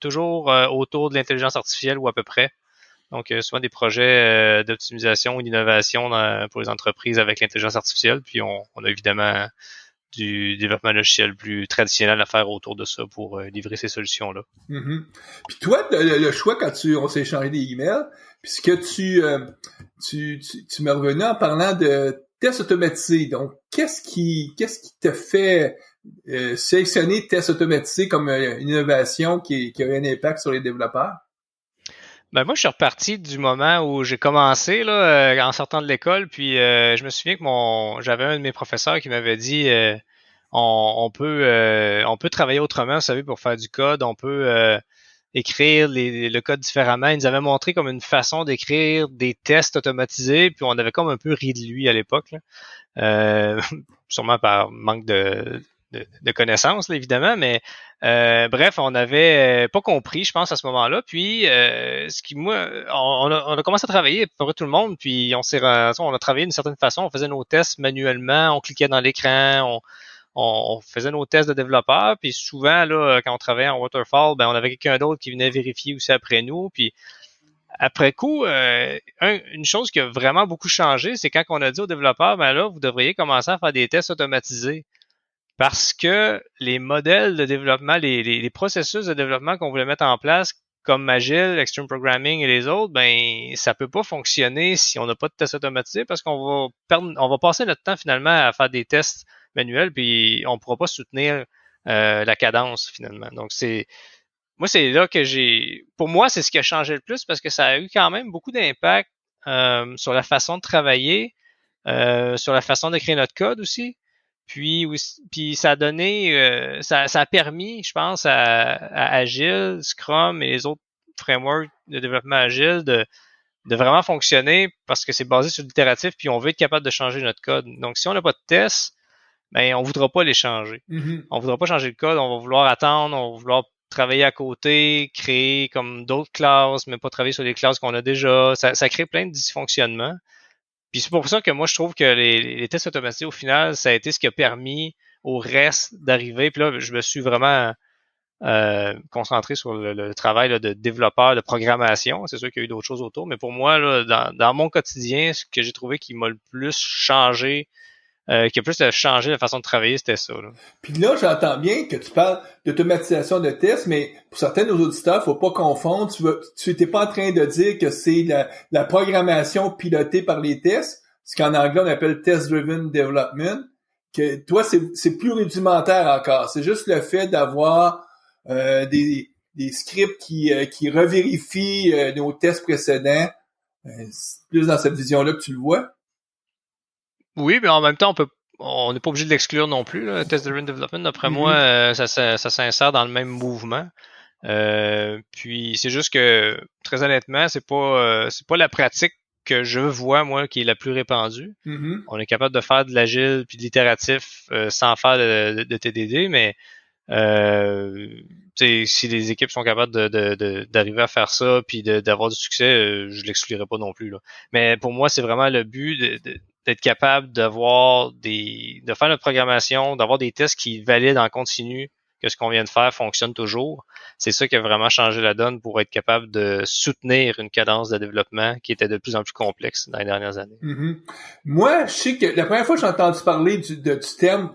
toujours autour de l'intelligence artificielle ou à peu près. Donc, souvent des projets d'optimisation ou d'innovation pour les entreprises avec l'intelligence artificielle. Puis on a évidemment du développement logiciel plus traditionnel à faire autour de ça pour livrer ces solutions-là. Mm-hmm. Puis toi, le choix quand on s'est échangé des emails, puisque tu m'es revenu en parlant de tests automatisés. Donc, qu'est-ce qui t'a fait sélectionner tests automatisés comme une innovation qui a eu un impact sur les développeurs? Ben moi, je suis reparti du moment où j'ai commencé là, en sortant de l'école, puis je me souviens que j'avais un de mes professeurs qui m'avait dit on peut travailler autrement, vous savez, pour faire du code, on peut écrire le code différemment. Il nous avait montré comme une façon d'écrire des tests automatisés, puis on avait comme un peu ri de lui à l'époque, là. Sûrement par manque de connaissances, là, évidemment, mais bref, on n'avait pas compris, je pense, à ce moment-là. Puis, on a commencé à travailler pour tout le monde, puis on a travaillé d'une certaine façon. On faisait nos tests manuellement, on cliquait dans l'écran, on faisait nos tests de développeurs. Puis souvent, là, quand on travaillait en waterfall, ben on avait quelqu'un d'autre qui venait vérifier aussi après nous. Puis après coup, une chose qui a vraiment beaucoup changé, c'est quand on a dit aux développeurs, ben là, vous devriez commencer à faire des tests automatisés. Parce que les modèles de développement, les processus de développement qu'on voulait mettre en place, comme Agile, Extreme Programming et les autres, ben ça peut pas fonctionner si on n'a pas de tests automatisés parce qu'on va passer notre temps finalement à faire des tests manuels puis on pourra pas soutenir la cadence finalement. Donc c'est là que pour moi c'est ce qui a changé le plus parce que ça a eu quand même beaucoup d'impact sur la façon de travailler, sur la façon d'écrire notre code aussi. Puis ça a donné, ça a permis, je pense, à Agile, Scrum et les autres frameworks de développement Agile de vraiment fonctionner parce que c'est basé sur l'itératif puis on veut être capable de changer notre code. Donc, si on n'a pas de tests, ben on voudra pas les changer. Mm-hmm. On voudra pas changer le code, on va vouloir attendre, on va vouloir travailler à côté, créer comme d'autres classes, mais pas travailler sur les classes qu'on a déjà. Ça crée plein de dysfonctionnements. Puis c'est pour ça que moi, je trouve que les tests automatisés, au final, ça a été ce qui a permis au reste d'arriver. Puis là, je me suis vraiment concentré sur le travail là, de développeur, de programmation. C'est sûr qu'il y a eu d'autres choses autour, mais pour moi, là, dans mon quotidien, ce que j'ai trouvé qui m'a le plus changé qui a plus changé la façon de travailler, c'était ça. Là. Puis là, j'entends bien que tu parles d'automatisation de tests, mais pour certains de nos auditeurs, faut pas confondre. Tu n'étais pas en train de dire que c'est la programmation pilotée par les tests, ce qu'en anglais on appelle test-driven development. Que toi, c'est plus rudimentaire encore. C'est juste le fait d'avoir des scripts qui revérifient nos tests précédents. C'est plus dans cette vision-là que tu le vois. Oui, mais en même temps, on n'est pas obligé de l'exclure non plus. Là. Test-driven development, d'après moi, ça s'insère dans le même mouvement. Puis c'est juste que, très honnêtement, c'est pas la pratique que je vois, moi, qui est la plus répandue. On est capable de faire de l'agile puis de l'itératif sans faire de TDD, mais si les équipes sont capables d'arriver à faire ça puis d'avoir du succès, je l'exclurai pas non plus. Là. Mais pour moi, c'est vraiment le but d'être capable de faire notre programmation, d'avoir des tests qui valident en continu que ce qu'on vient de faire fonctionne toujours. C'est ça qui a vraiment changé la donne pour être capable de soutenir une cadence de développement qui était de plus en plus complexe dans les dernières années. Moi, je sais que la première fois que j'ai entendu parler du terme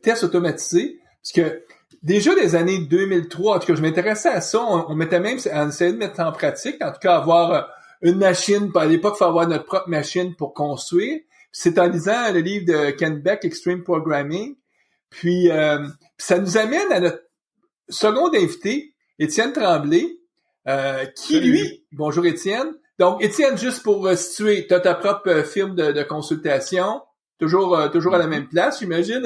test automatisé, parce que déjà des années 2003, en tout cas, je m'intéressais à ça, on mettait même à essayer de mettre en pratique, en tout cas avoir une machine, à l'époque, il faut avoir notre propre machine pour construire. C'est en lisant le livre de Ken Beck, Extreme Programming, puis ça nous amène à notre second invité, Étienne Tremblay, qui lui, bonjour Étienne. Donc Étienne, juste pour situer, tu as ta propre firme de consultation, toujours à la même place, j'imagine.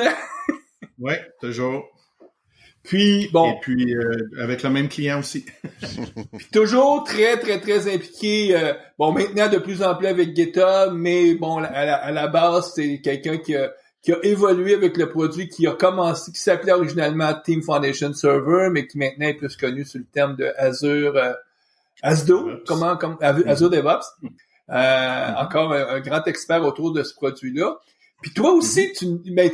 Oui, toujours. Puis bon. Et puis avec le même client aussi. Puis toujours très très très impliqué. Maintenant de plus en plus avec GitHub, mais bon à la base c'est quelqu'un qui a évolué avec le produit qui s'appelait originalement Team Foundation Server, mais qui maintenant est plus connu sous le terme de Azure Azure DevOps. Encore un grand expert autour de ce produit-là. Puis toi aussi,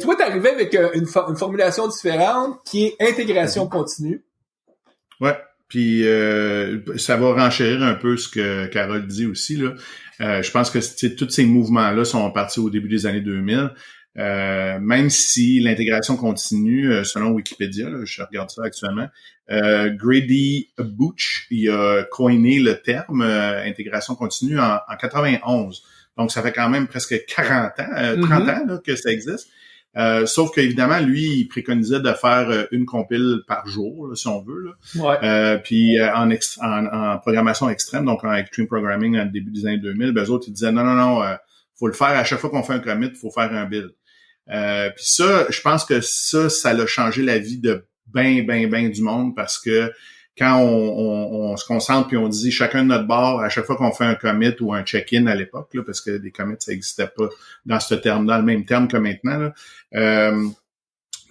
toi, t'arrivais avec une formulation différente qui est intégration continue. Ouais. Puis ça va renchérir un peu ce que Carole dit aussi là. Je pense que tous ces mouvements-là sont partis au début des années 2000. Même si l'intégration continue, selon Wikipédia, là, je regarde ça actuellement, Grady Booch, il a coiné le terme intégration continue en 91. Donc, ça fait quand même presque 40 ans, 30 ans là, que ça existe. Sauf qu'évidemment, lui, il préconisait de faire une compile par jour, là, si on veut. Là. Ouais. Puis en programmation extrême, donc en extreme programming dans le début des années 2000, ben, eux autres, ils disaient non, faut le faire à chaque fois qu'on fait un commit, il faut faire un build. Puis ça, je pense que ça l'a changé la vie de ben du monde parce que quand on se concentre puis on dit chacun de notre bord à chaque fois qu'on fait un commit ou un check-in à l'époque, là, parce que des commits, ça n'existait pas dans ce terme, dans le même terme que maintenant, là,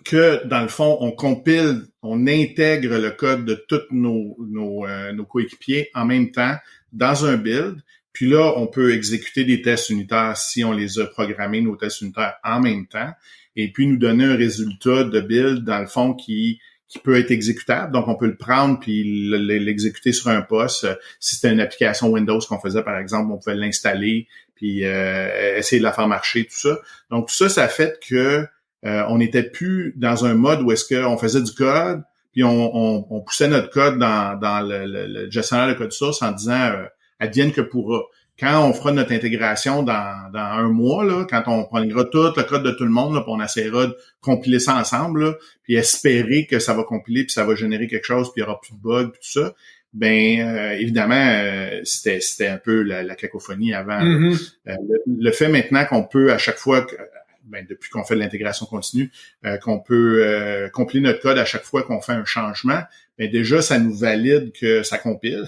que dans le fond, on compile, on intègre le code de tous nos coéquipiers en même temps dans un build. Puis là, on peut exécuter des tests unitaires si on les a programmés, nos tests unitaires, en même temps, et puis nous donner un résultat de build, dans le fond, qui peut être exécutable. Donc, on peut le prendre puis l'exécuter sur un poste. Si c'était une application Windows qu'on faisait, par exemple, on pouvait l'installer puis essayer de la faire marcher, tout ça. Donc, tout ça, ça fait que on n'était plus dans un mode où est-ce qu'on faisait du code puis on poussait notre code dans le gestionnaire de code source en disant advienne que pourra. Quand on fera notre intégration dans un mois, là, quand on prendra tout le code de tout le monde, là, puis on essaiera de compiler ça ensemble, là, puis espérer que ça va compiler, puis ça va générer quelque chose, puis il n'y aura plus de bugs, puis tout ça, évidemment, c'était un peu la cacophonie avant. Le fait maintenant qu'on peut, à chaque fois, depuis qu'on fait de l'intégration continue, qu'on peut compiler notre code à chaque fois qu'on fait un changement, déjà, ça nous valide que ça compile,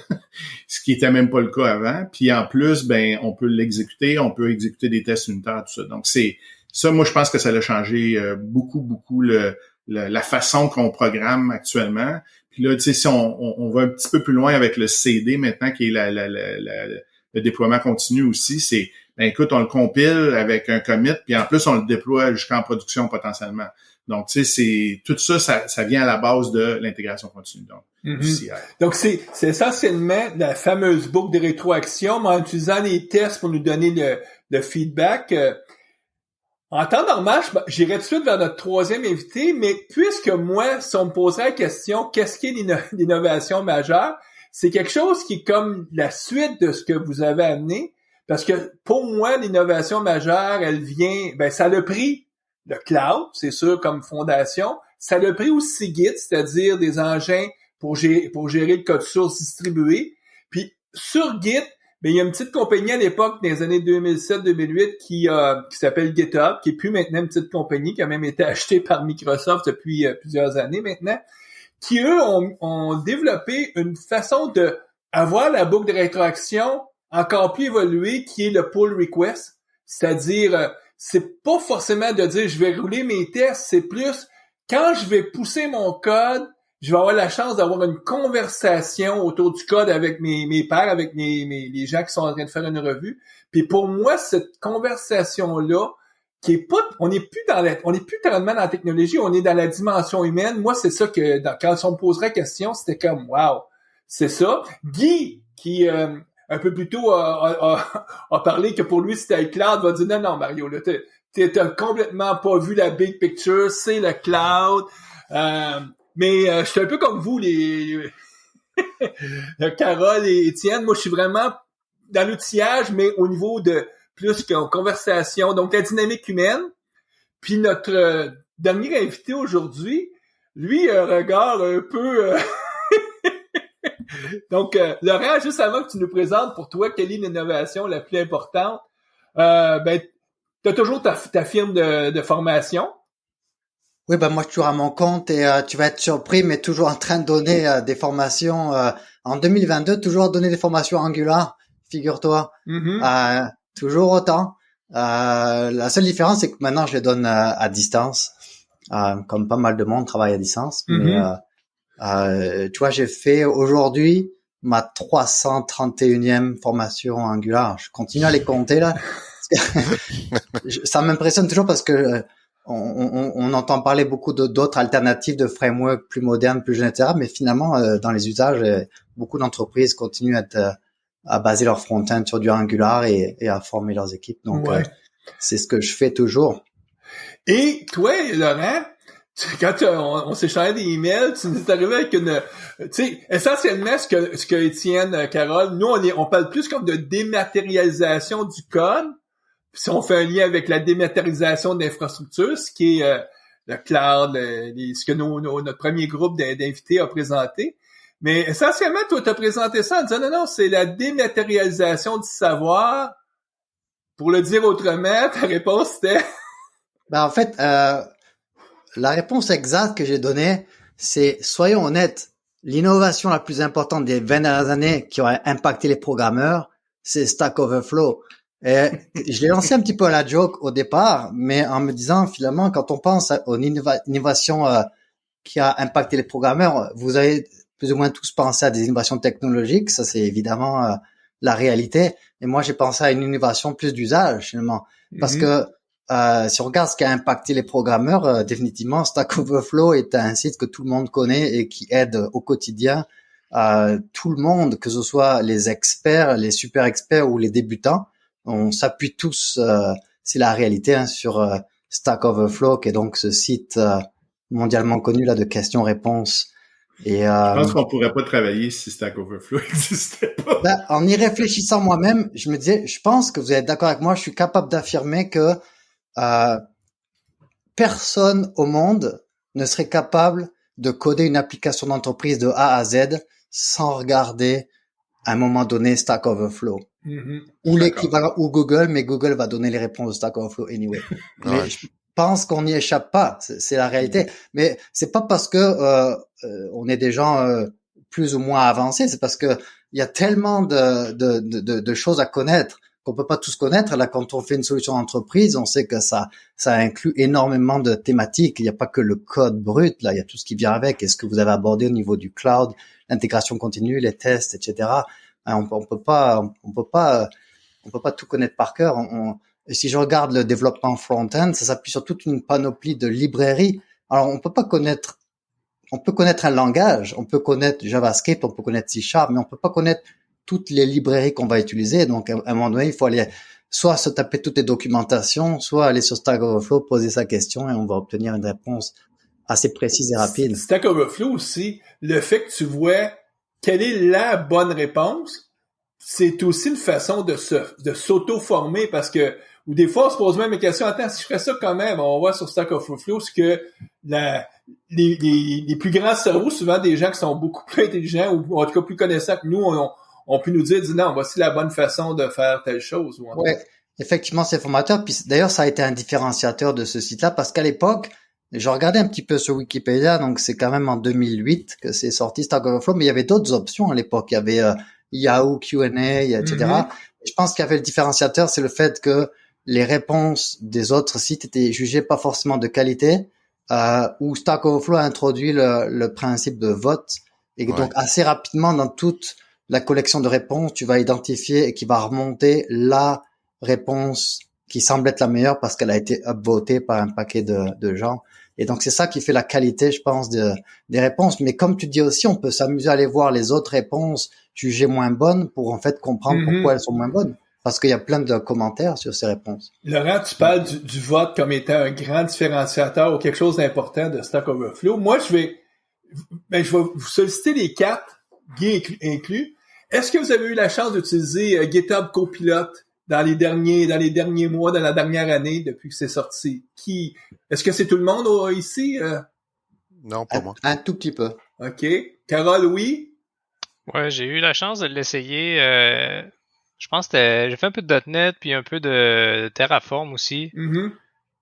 ce qui était même pas le cas avant. Puis en plus, on peut l'exécuter, on peut exécuter des tests unitaires, tout ça. Donc c'est ça, moi je pense que ça a changé beaucoup la façon qu'on programme actuellement. Puis là, tu sais, si on va un petit peu plus loin avec le CD maintenant, qui est le déploiement continu aussi, c'est écoute, on le compile avec un commit, puis en plus on le déploie jusqu'en production potentiellement. Donc, tu sais, c'est tout ça, ça vient à la base de l'intégration continue. Donc, donc c'est essentiellement la fameuse boucle de rétroaction, mais en utilisant les tests pour nous donner le feedback. En temps normal, j'irai tout de suite vers notre troisième invité, mais puisque moi, si on me poserait la question, qu'est-ce qui est l'innovation majeure, c'est quelque chose qui est comme la suite de ce que vous avez amené, parce que pour moi, l'innovation majeure, elle vient, ça a pris le cloud, c'est sûr, comme fondation, ça a pris aussi Git, c'est-à-dire des engins pour gérer le code source distribué, puis sur Git, il y a une petite compagnie à l'époque, dans les années 2007-2008, qui s'appelle GitHub, qui est plus maintenant une petite compagnie, qui a même été achetée par Microsoft depuis plusieurs années maintenant, qui, eux, ont développé une façon de avoir la boucle de rétroaction encore plus évoluée, qui est le pull request. C'est-à-dire, c'est pas forcément de dire je vais rouler mes tests, c'est plus quand je vais pousser mon code, je vais avoir la chance d'avoir une conversation autour du code avec mes pairs, avec les gens qui sont en train de faire une revue. Puis pour moi, cette conversation-là, qui est pas, on n'est plus tellement dans la technologie, on est dans la dimension humaine. Moi, c'est ça que, quand on me poserait la question, c'était comme, wow, c'est ça. Guy, qui, un peu plus tôt, a parlé que pour lui, c'était le cloud, va dire, non, Mario, là, t'as complètement pas vu la big picture, c'est le cloud. Mais je suis un peu comme vous, les Carole et Étienne. Moi, je suis vraiment dans l'outillage, mais au niveau de plus qu'en conversation. Donc, la dynamique humaine. Puis notre dernier invité aujourd'hui, lui, a un regard un peu... Donc, Laurent, juste avant que tu nous présentes pour toi, quelle est l'innovation la plus importante? T'as toujours ta firme de formation. Oui, moi, je suis toujours à mon compte et tu vas être surpris, mais toujours en train de donner des formations. En 2022, toujours donner des formations Angular, figure-toi. Mm-hmm. Toujours autant. La seule différence, c'est que maintenant, je les donne à distance. Comme pas mal de monde travaille à distance. Mm-hmm. Mais tu vois, j'ai fait aujourd'hui ma 331e formation Angular. Je continue à les compter là. Ça m'impressionne toujours parce que on entend parler beaucoup d'autres alternatives de frameworks plus modernes, plus jeunes, etc. Mais finalement, dans les usages, beaucoup d'entreprises continuent à baser leur front-end sur du Angular et à former leurs équipes. Donc, c'est ce que je fais toujours. Et toi, Laurent, quand on s'est échangé des emails, tu nous es arrivé avec une, tu sais, essentiellement ce que Étienne, Carole, nous on parle plus comme de dématérialisation du code. Puis si on fait un lien avec la dématérialisation de l'infrastructure, ce qui est le cloud, ce que notre premier groupe d'invités a présenté. Mais essentiellement, toi, tu as présenté ça en disant non, c'est la dématérialisation du savoir. Pour le dire autrement, ta réponse c'était... En fait, la réponse exacte que j'ai donnée, c'est, soyons honnêtes, l'innovation la plus importante des 20 dernières années qui aurait impacté les programmeurs, c'est Stack Overflow. Et je l'ai lancé un petit peu à la joke au départ, mais en me disant, finalement, quand on pense aux innovations qui a impacté les programmeurs, vous avez plus ou moins tous pensé à des innovations technologiques, ça c'est évidemment la réalité. Et moi, j'ai pensé à une innovation plus d'usage, finalement. Parce que si on regarde ce qui a impacté les programmeurs, définitivement, Stack Overflow est un site que tout le monde connaît et qui aide au quotidien tout le monde, que ce soit les experts, les super experts ou les débutants. On s'appuie tous, c'est la réalité, sur Stack Overflow, qui est donc ce site mondialement connu là de questions-réponses. Et je pense qu'on pourrait pas travailler si Stack Overflow n'existait pas. En y réfléchissant moi-même, je me disais, je pense que vous êtes d'accord avec moi, je suis capable d'affirmer que personne au monde ne serait capable de coder une application d'entreprise de A à Z sans regarder à un moment donné Stack Overflow. Ou l'équivalent, ou Google, mais Google va donner les réponses de Stack Overflow anyway. Mais je pense qu'on n'y échappe pas, c'est la réalité. Mais c'est pas parce que on est des gens plus ou moins avancés, c'est parce que il y a tellement de choses à connaître qu'on peut pas tous connaître. Là, quand on fait une solution d'entreprise, on sait que ça inclut énormément de thématiques. Il n'y a pas que le code brut, là, il y a tout ce qui vient avec. Est-ce que vous avez abordé au niveau du cloud, l'intégration continue, les tests, etc. On peut pas tout connaître par cœur. Et si je regarde le développement front-end, ça s'appuie sur toute une panoplie de librairies. Alors, on peut connaître un langage, on peut connaître JavaScript, on peut connaître C#, mais on peut pas connaître toutes les librairies qu'on va utiliser. Donc, à un moment donné, il faut aller soit se taper toutes les documentations, soit aller sur Stack Overflow, poser sa question et on va obtenir une réponse assez précise et rapide. Stack Overflow aussi, le fait que tu vois quelle est la bonne réponse, c'est aussi une façon de s'auto-former parce que, ou des fois, on se pose même la question, attends, si je ferais ça quand même, on voit sur Stack Overflow, c'est que les plus grands cerveaux, souvent des gens qui sont beaucoup plus intelligents ou en tout cas plus connaissants que nous, on peut nous dire, non, voici la bonne façon de faire telle chose. Ouais, effectivement, c'est formateur. Puis d'ailleurs, ça a été un différenciateur de ce site-là parce qu'à l'époque, je regardais un petit peu sur Wikipédia, donc c'est quand même en 2008 que c'est sorti Stack Overflow, mais il y avait d'autres options à l'époque. Il y avait Yahoo Q&A, etc. Mm-hmm. Je pense qu'il y avait le différenciateur, c'est le fait que les réponses des autres sites étaient jugées pas forcément de qualité, où Stack Overflow a introduit le principe de vote. Et donc, assez rapidement, dans toute la collection de réponses, tu vas identifier et qui va remonter la réponse qui semble être la meilleure parce qu'elle a été upvotée par un paquet de gens. Et donc, c'est ça qui fait la qualité, je pense, des réponses. Mais comme tu dis aussi, on peut s'amuser à aller voir les autres réponses jugées moins bonnes pour, en fait, comprendre pourquoi elles sont moins bonnes. Parce qu'il y a plein de commentaires sur ces réponses. Laurent, tu parles du vote comme étant un grand différenciateur ou quelque chose d'important de Stack Overflow. Moi, je vais vous solliciter les 4, Guy inclus. Est-ce que vous avez eu la chance d'utiliser GitHub Copilot dans les derniers mois, dans la dernière année, depuis que c'est sorti? Est-ce que c'est tout le monde ici? Non, pas moi. Un tout petit peu. OK. Carole, oui? Ouais, j'ai eu la chance de l'essayer. Je pense que j'ai fait un peu de .NET puis un peu de Terraform aussi. Mm-hmm.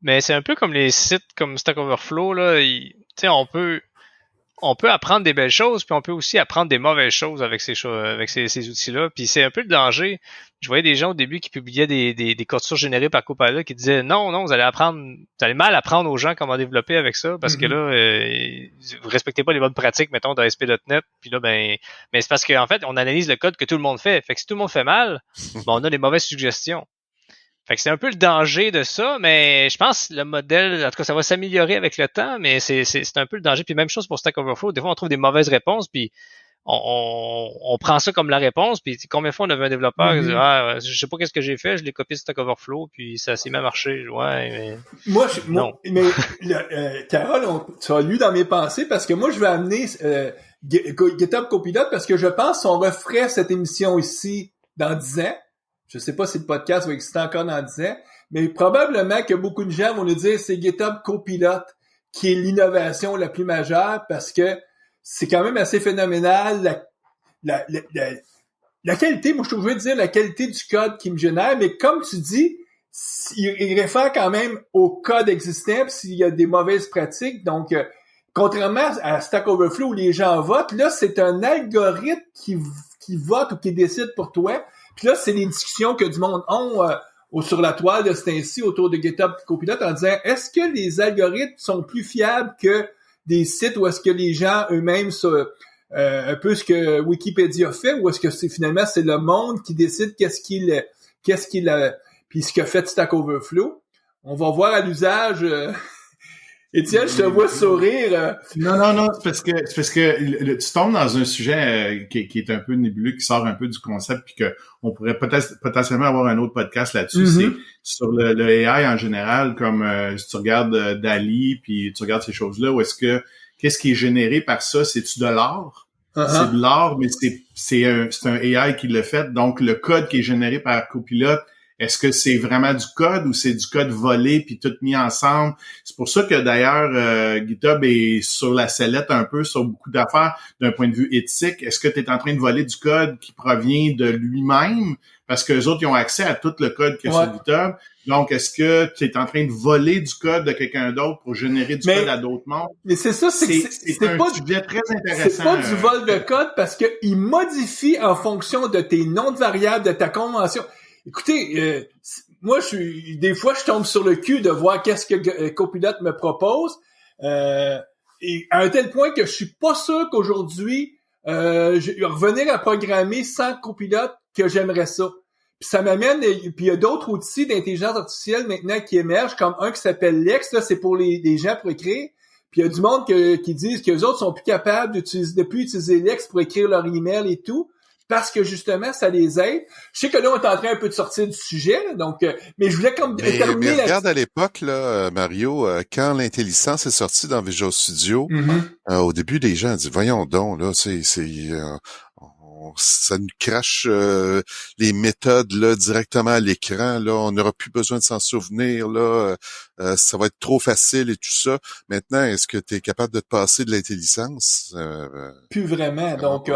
Mais c'est un peu comme les sites comme Stack Overflow, là. Tu sais, on peut apprendre des belles choses, puis on peut aussi apprendre des mauvaises choses avec ces outils-là. Puis c'est un peu le danger. Je voyais des gens au début qui publiaient des codes sources générés par Copilot qui disaient non, vous allez mal apprendre aux gens comment développer avec ça, parce que là, vous respectez pas les bonnes pratiques, mettons, de ASP.NET. Puis là, mais c'est parce qu'en fait, on analyse le code que tout le monde fait. Fait que si tout le monde fait mal, on a des mauvaises suggestions. Fait que c'est un peu le danger de ça, mais je pense que le modèle, en tout cas, ça va s'améliorer avec le temps, mais c'est un peu le danger. Puis même chose pour Stack Overflow, des fois on trouve des mauvaises réponses, puis on prend ça comme la réponse, puis combien de fois on avait un développeur qui dit je sais pas qu'est-ce que j'ai fait, je l'ai copié sur Stack Overflow, puis ça s'est bien marché. Ouais, mais non. Mais Carole, tu as lu dans mes pensées parce que moi je vais amener GitHub Copilot parce que je pense qu'on referait cette émission ici dans 10 ans. Je sais pas si le podcast va exister encore dans 10 ans, mais probablement que beaucoup de gens vont nous dire c'est GitHub Copilot qui est l'innovation la plus majeure parce que c'est quand même assez phénoménal la qualité. Moi, je veux dire la qualité du code qui me génère, mais comme tu dis, il réfère quand même au code existant s'il y a des mauvaises pratiques. Donc, contrairement à Stack Overflow où les gens votent, là, c'est un algorithme qui vote ou qui décide pour toi. Puis là, c'est les discussions que du monde ont sur la toile de ce temps-ci autour de GitHub Copilot en disant est-ce que les algorithmes sont plus fiables que des sites où est-ce que les gens eux-mêmes un peu ce que Wikipédia fait ou est-ce que c'est le monde qui décide qu'est-ce qu'il a puis ce qu'a fait Stack Overflow. On va voir à l'usage Étienne, je te vois sourire. Non, c'est parce que tu tombes dans un sujet qui est un peu nébuleux, qui sort un peu du concept, puis que on pourrait potentiellement avoir un autre podcast là-dessus. C'est sur le AI en général, comme si tu regardes DALL-E, puis tu regardes ces choses-là, où qu'est-ce qui est généré par ça? C'est-tu de l'art? C'est de l'art, mais c'est un AI qui l'a fait. Donc, le code qui est généré par Copilot, est-ce que c'est vraiment du code ou c'est du code volé puis tout mis ensemble? C'est pour ça que d'ailleurs, GitHub est sur la sellette un peu sur beaucoup d'affaires d'un point de vue éthique. Est-ce que tu es en train de voler du code qui provient de lui-même? Parce que les autres, ils ont accès à tout le code qu'il y a sur GitHub. Donc, est-ce que tu es en train de voler du code de quelqu'un d'autre pour générer du code à d'autres mondes? Mais c'est ça, c'est un sujet très intéressant. C'est pas du vol de code parce que il modifie en fonction de tes noms de variables, de ta convention. Écoutez, moi, des fois, je tombe sur le cul de voir qu'est-ce que Copilot me propose, et à un tel point que je suis pas sûr qu'aujourd'hui, revenir à programmer sans Copilot, que j'aimerais ça. Puis ça m'amène, puis il y a d'autres outils d'intelligence artificielle maintenant qui émergent, comme un qui s'appelle Lex, là, c'est pour les gens pour écrire. Puis il y a du monde qui disent que les autres sont plus capables de plus utiliser Lex pour écrire leur email et tout. parce que justement, ça les aide. Je sais que là, on est en train un peu de sortir du sujet, là, donc, mais je voulais comme terminer. Mais regarde à l'époque, là, Mario, quand l'IntelliSense est sortie dans Visual Studio, au début, les gens disent, voyons donc, là, ça nous crache les méthodes là directement à l'écran. Là, on n'aura plus besoin de s'en souvenir. Là, ça va être trop facile et tout ça. Maintenant, est-ce que tu es capable de te passer de l'IntelliSense? Plus vraiment. Donc,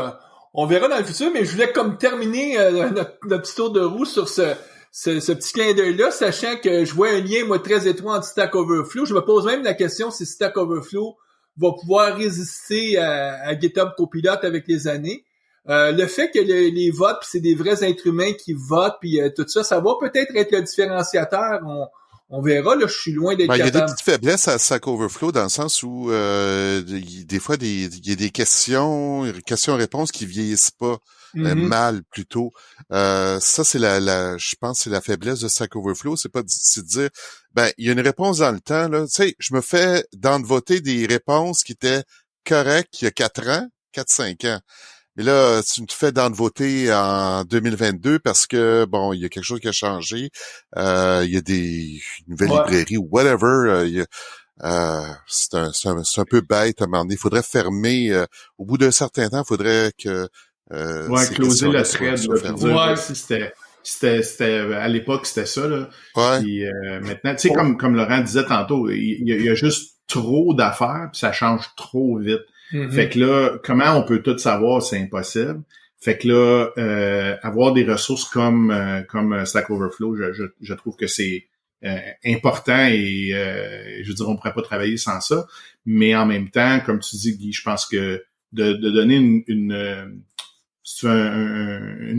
on verra dans le futur, mais je voulais comme terminer notre petit tour de roue sur ce petit clin d'œil-là, sachant que je vois un lien, moi, très étroit entre Stack Overflow. Je me pose même la question si Stack Overflow va pouvoir résister à GitHub Copilot avec les années. Le fait que les votes, puis c'est des vrais êtres humains qui votent, puis tout ça, ça va peut-être être le différenciateur. On verra, là, je suis loin d'être capable. Il y a des petites faiblesses à Stack Overflow dans le sens où des fois, il y a des questions-réponses qui vieillissent pas mal plutôt. Ça, c'est je pense, c'est la faiblesse de Stack Overflow. C'est de dire, il y a une réponse dans le temps, là. Tu sais, je me fais voter des réponses qui étaient correctes il y a 4-5 ans. Mais là, tu me fais voter en 2022 parce que, bon, il y a quelque chose qui a changé. Il y a des nouvelles librairies ou whatever. C'est un peu bête à un moment donné. Il faudrait fermer, au bout d'un certain temps, il faudrait que... closer le thread. C'était à l'époque, c'était ça, là. Ouais. Puis maintenant, tu sais, comme Laurent disait tantôt, il y a juste trop d'affaires, puis ça change trop vite. Fait que là, comment on peut tout savoir, c'est impossible. Fait que là, avoir des ressources comme Stack Overflow, je trouve que c'est important et je veux dire, on pourrait pas travailler sans ça. Mais en même temps, comme tu dis, Guy, je pense que de donner une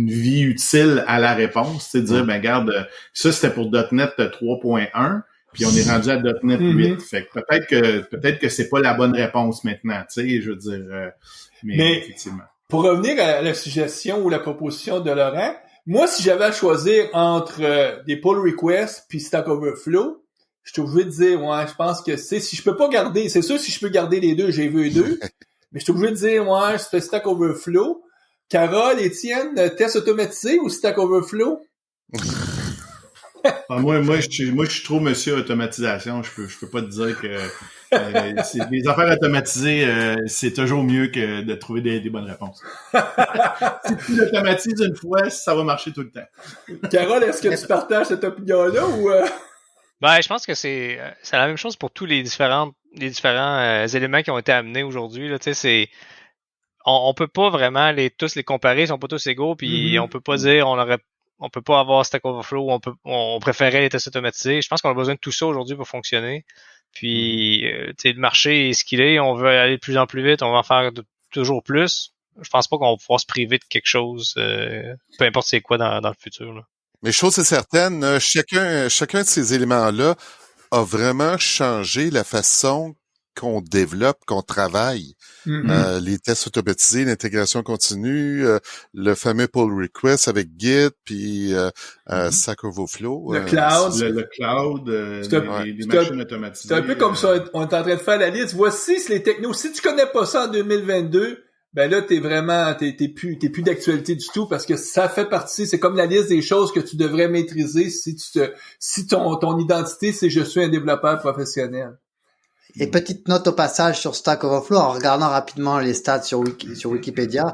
vie utile à la réponse, c'est de dire, regarde, ça c'était pour .NET 3.1. Puis on est rendu à .NET 8. Fait que peut-être que c'est pas la bonne réponse maintenant, tu sais, je veux dire. Mais effectivement. Pour revenir à la suggestion ou la proposition de Laurent, moi, si j'avais à choisir entre des pull requests puis Stack Overflow, je suis obligé de dire, je pense que si je peux pas garder, c'est sûr, si je peux garder les deux, j'ai vu les deux, mais je suis obligé de dire, je fais Stack Overflow. Carole, Étienne, test automatisé ou Stack Overflow? Moi, je suis trop monsieur automatisation. Je peux pas te dire que les affaires automatisées, c'est toujours mieux que de trouver des bonnes réponses. Si tu l'automatises une fois, ça va marcher tout le temps. Carole, est-ce que tu partages cette opinion-là ou je pense que c'est la même chose pour tous les différents éléments qui ont été amenés aujourd'hui. Là, tu sais, on peut pas vraiment tous les comparer, ils sont pas tous égaux, puis on peut pas dire on peut pas avoir Stack Overflow, on préférait les tests automatisés. Je pense qu'on a besoin de tout ça aujourd'hui pour fonctionner. Puis, le marché est ce qu'il est, on veut aller de plus en plus vite, on va en faire toujours plus. Je pense pas qu'on va pouvoir se priver de quelque chose, peu importe c'est quoi dans le futur. Là. Mais chose est certaine, chacun de ces éléments-là a vraiment changé la façon qu'on développe, qu'on travaille. Les tests automatisés, l'intégration continue, le fameux pull request avec Git, puis Stack Overflow. Le cloud. Le cloud, les machines automatisées. C'est un peu comme ça, on est en train de faire la liste. Voici les technos. Si tu connais pas ça en 2022, là, t'es plus d'actualité du tout parce que ça fait partie, c'est comme la liste des choses que tu devrais maîtriser si ton identité, c'est je suis un développeur professionnel. Et petite note au passage sur Stack Overflow, en regardant rapidement les stats sur Wikipédia,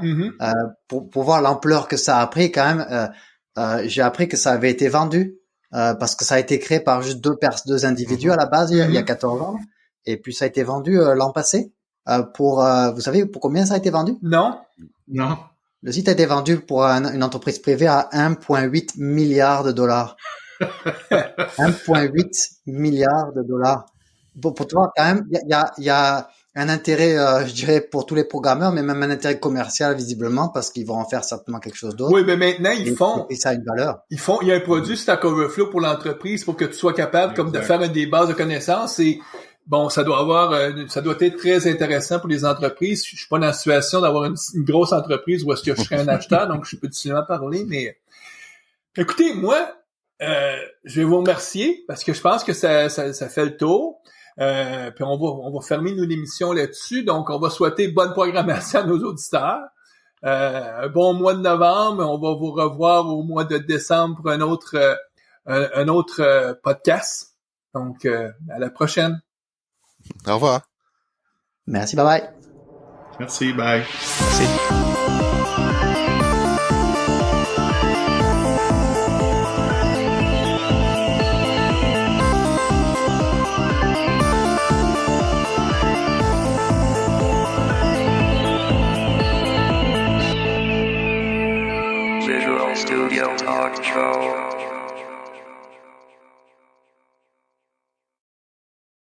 pour voir l'ampleur que ça a pris quand même, j'ai appris que ça avait été vendu, parce que ça a été créé par juste deux individus à la base, il y a 14 ans, et puis ça a été vendu l'an passé, vous savez pour combien ça a été vendu? Non. Le site a été vendu pour une entreprise privée à 1,8 milliard de dollars. 1,8 milliard de dollars. Pour toi, quand même, il y a un intérêt, je dirais, pour tous les programmeurs, mais même un intérêt commercial, visiblement, parce qu'ils vont en faire certainement quelque chose d'autre. Oui, mais maintenant, et ça a une valeur. Il y a un produit Stack Overflow pour l'entreprise pour que tu sois capable, comme de faire des bases de connaissances et, bon, ça doit être très intéressant pour les entreprises. Je suis pas dans la situation d'avoir une grosse entreprise où est-ce que je serais un acheteur, donc je peux difficilement parler, mais, écoutez, moi, je vais vous remercier parce que je pense que ça fait le tour. Puis on va fermer nos émissions là-dessus. Donc, on va souhaiter bonne programmation à nos auditeurs. un bon mois de novembre. On va vous revoir au mois de décembre pour un autre podcast. Donc, à la prochaine. Au revoir. Merci, bye bye. Merci, bye. Merci. Visual Studio Talk Show.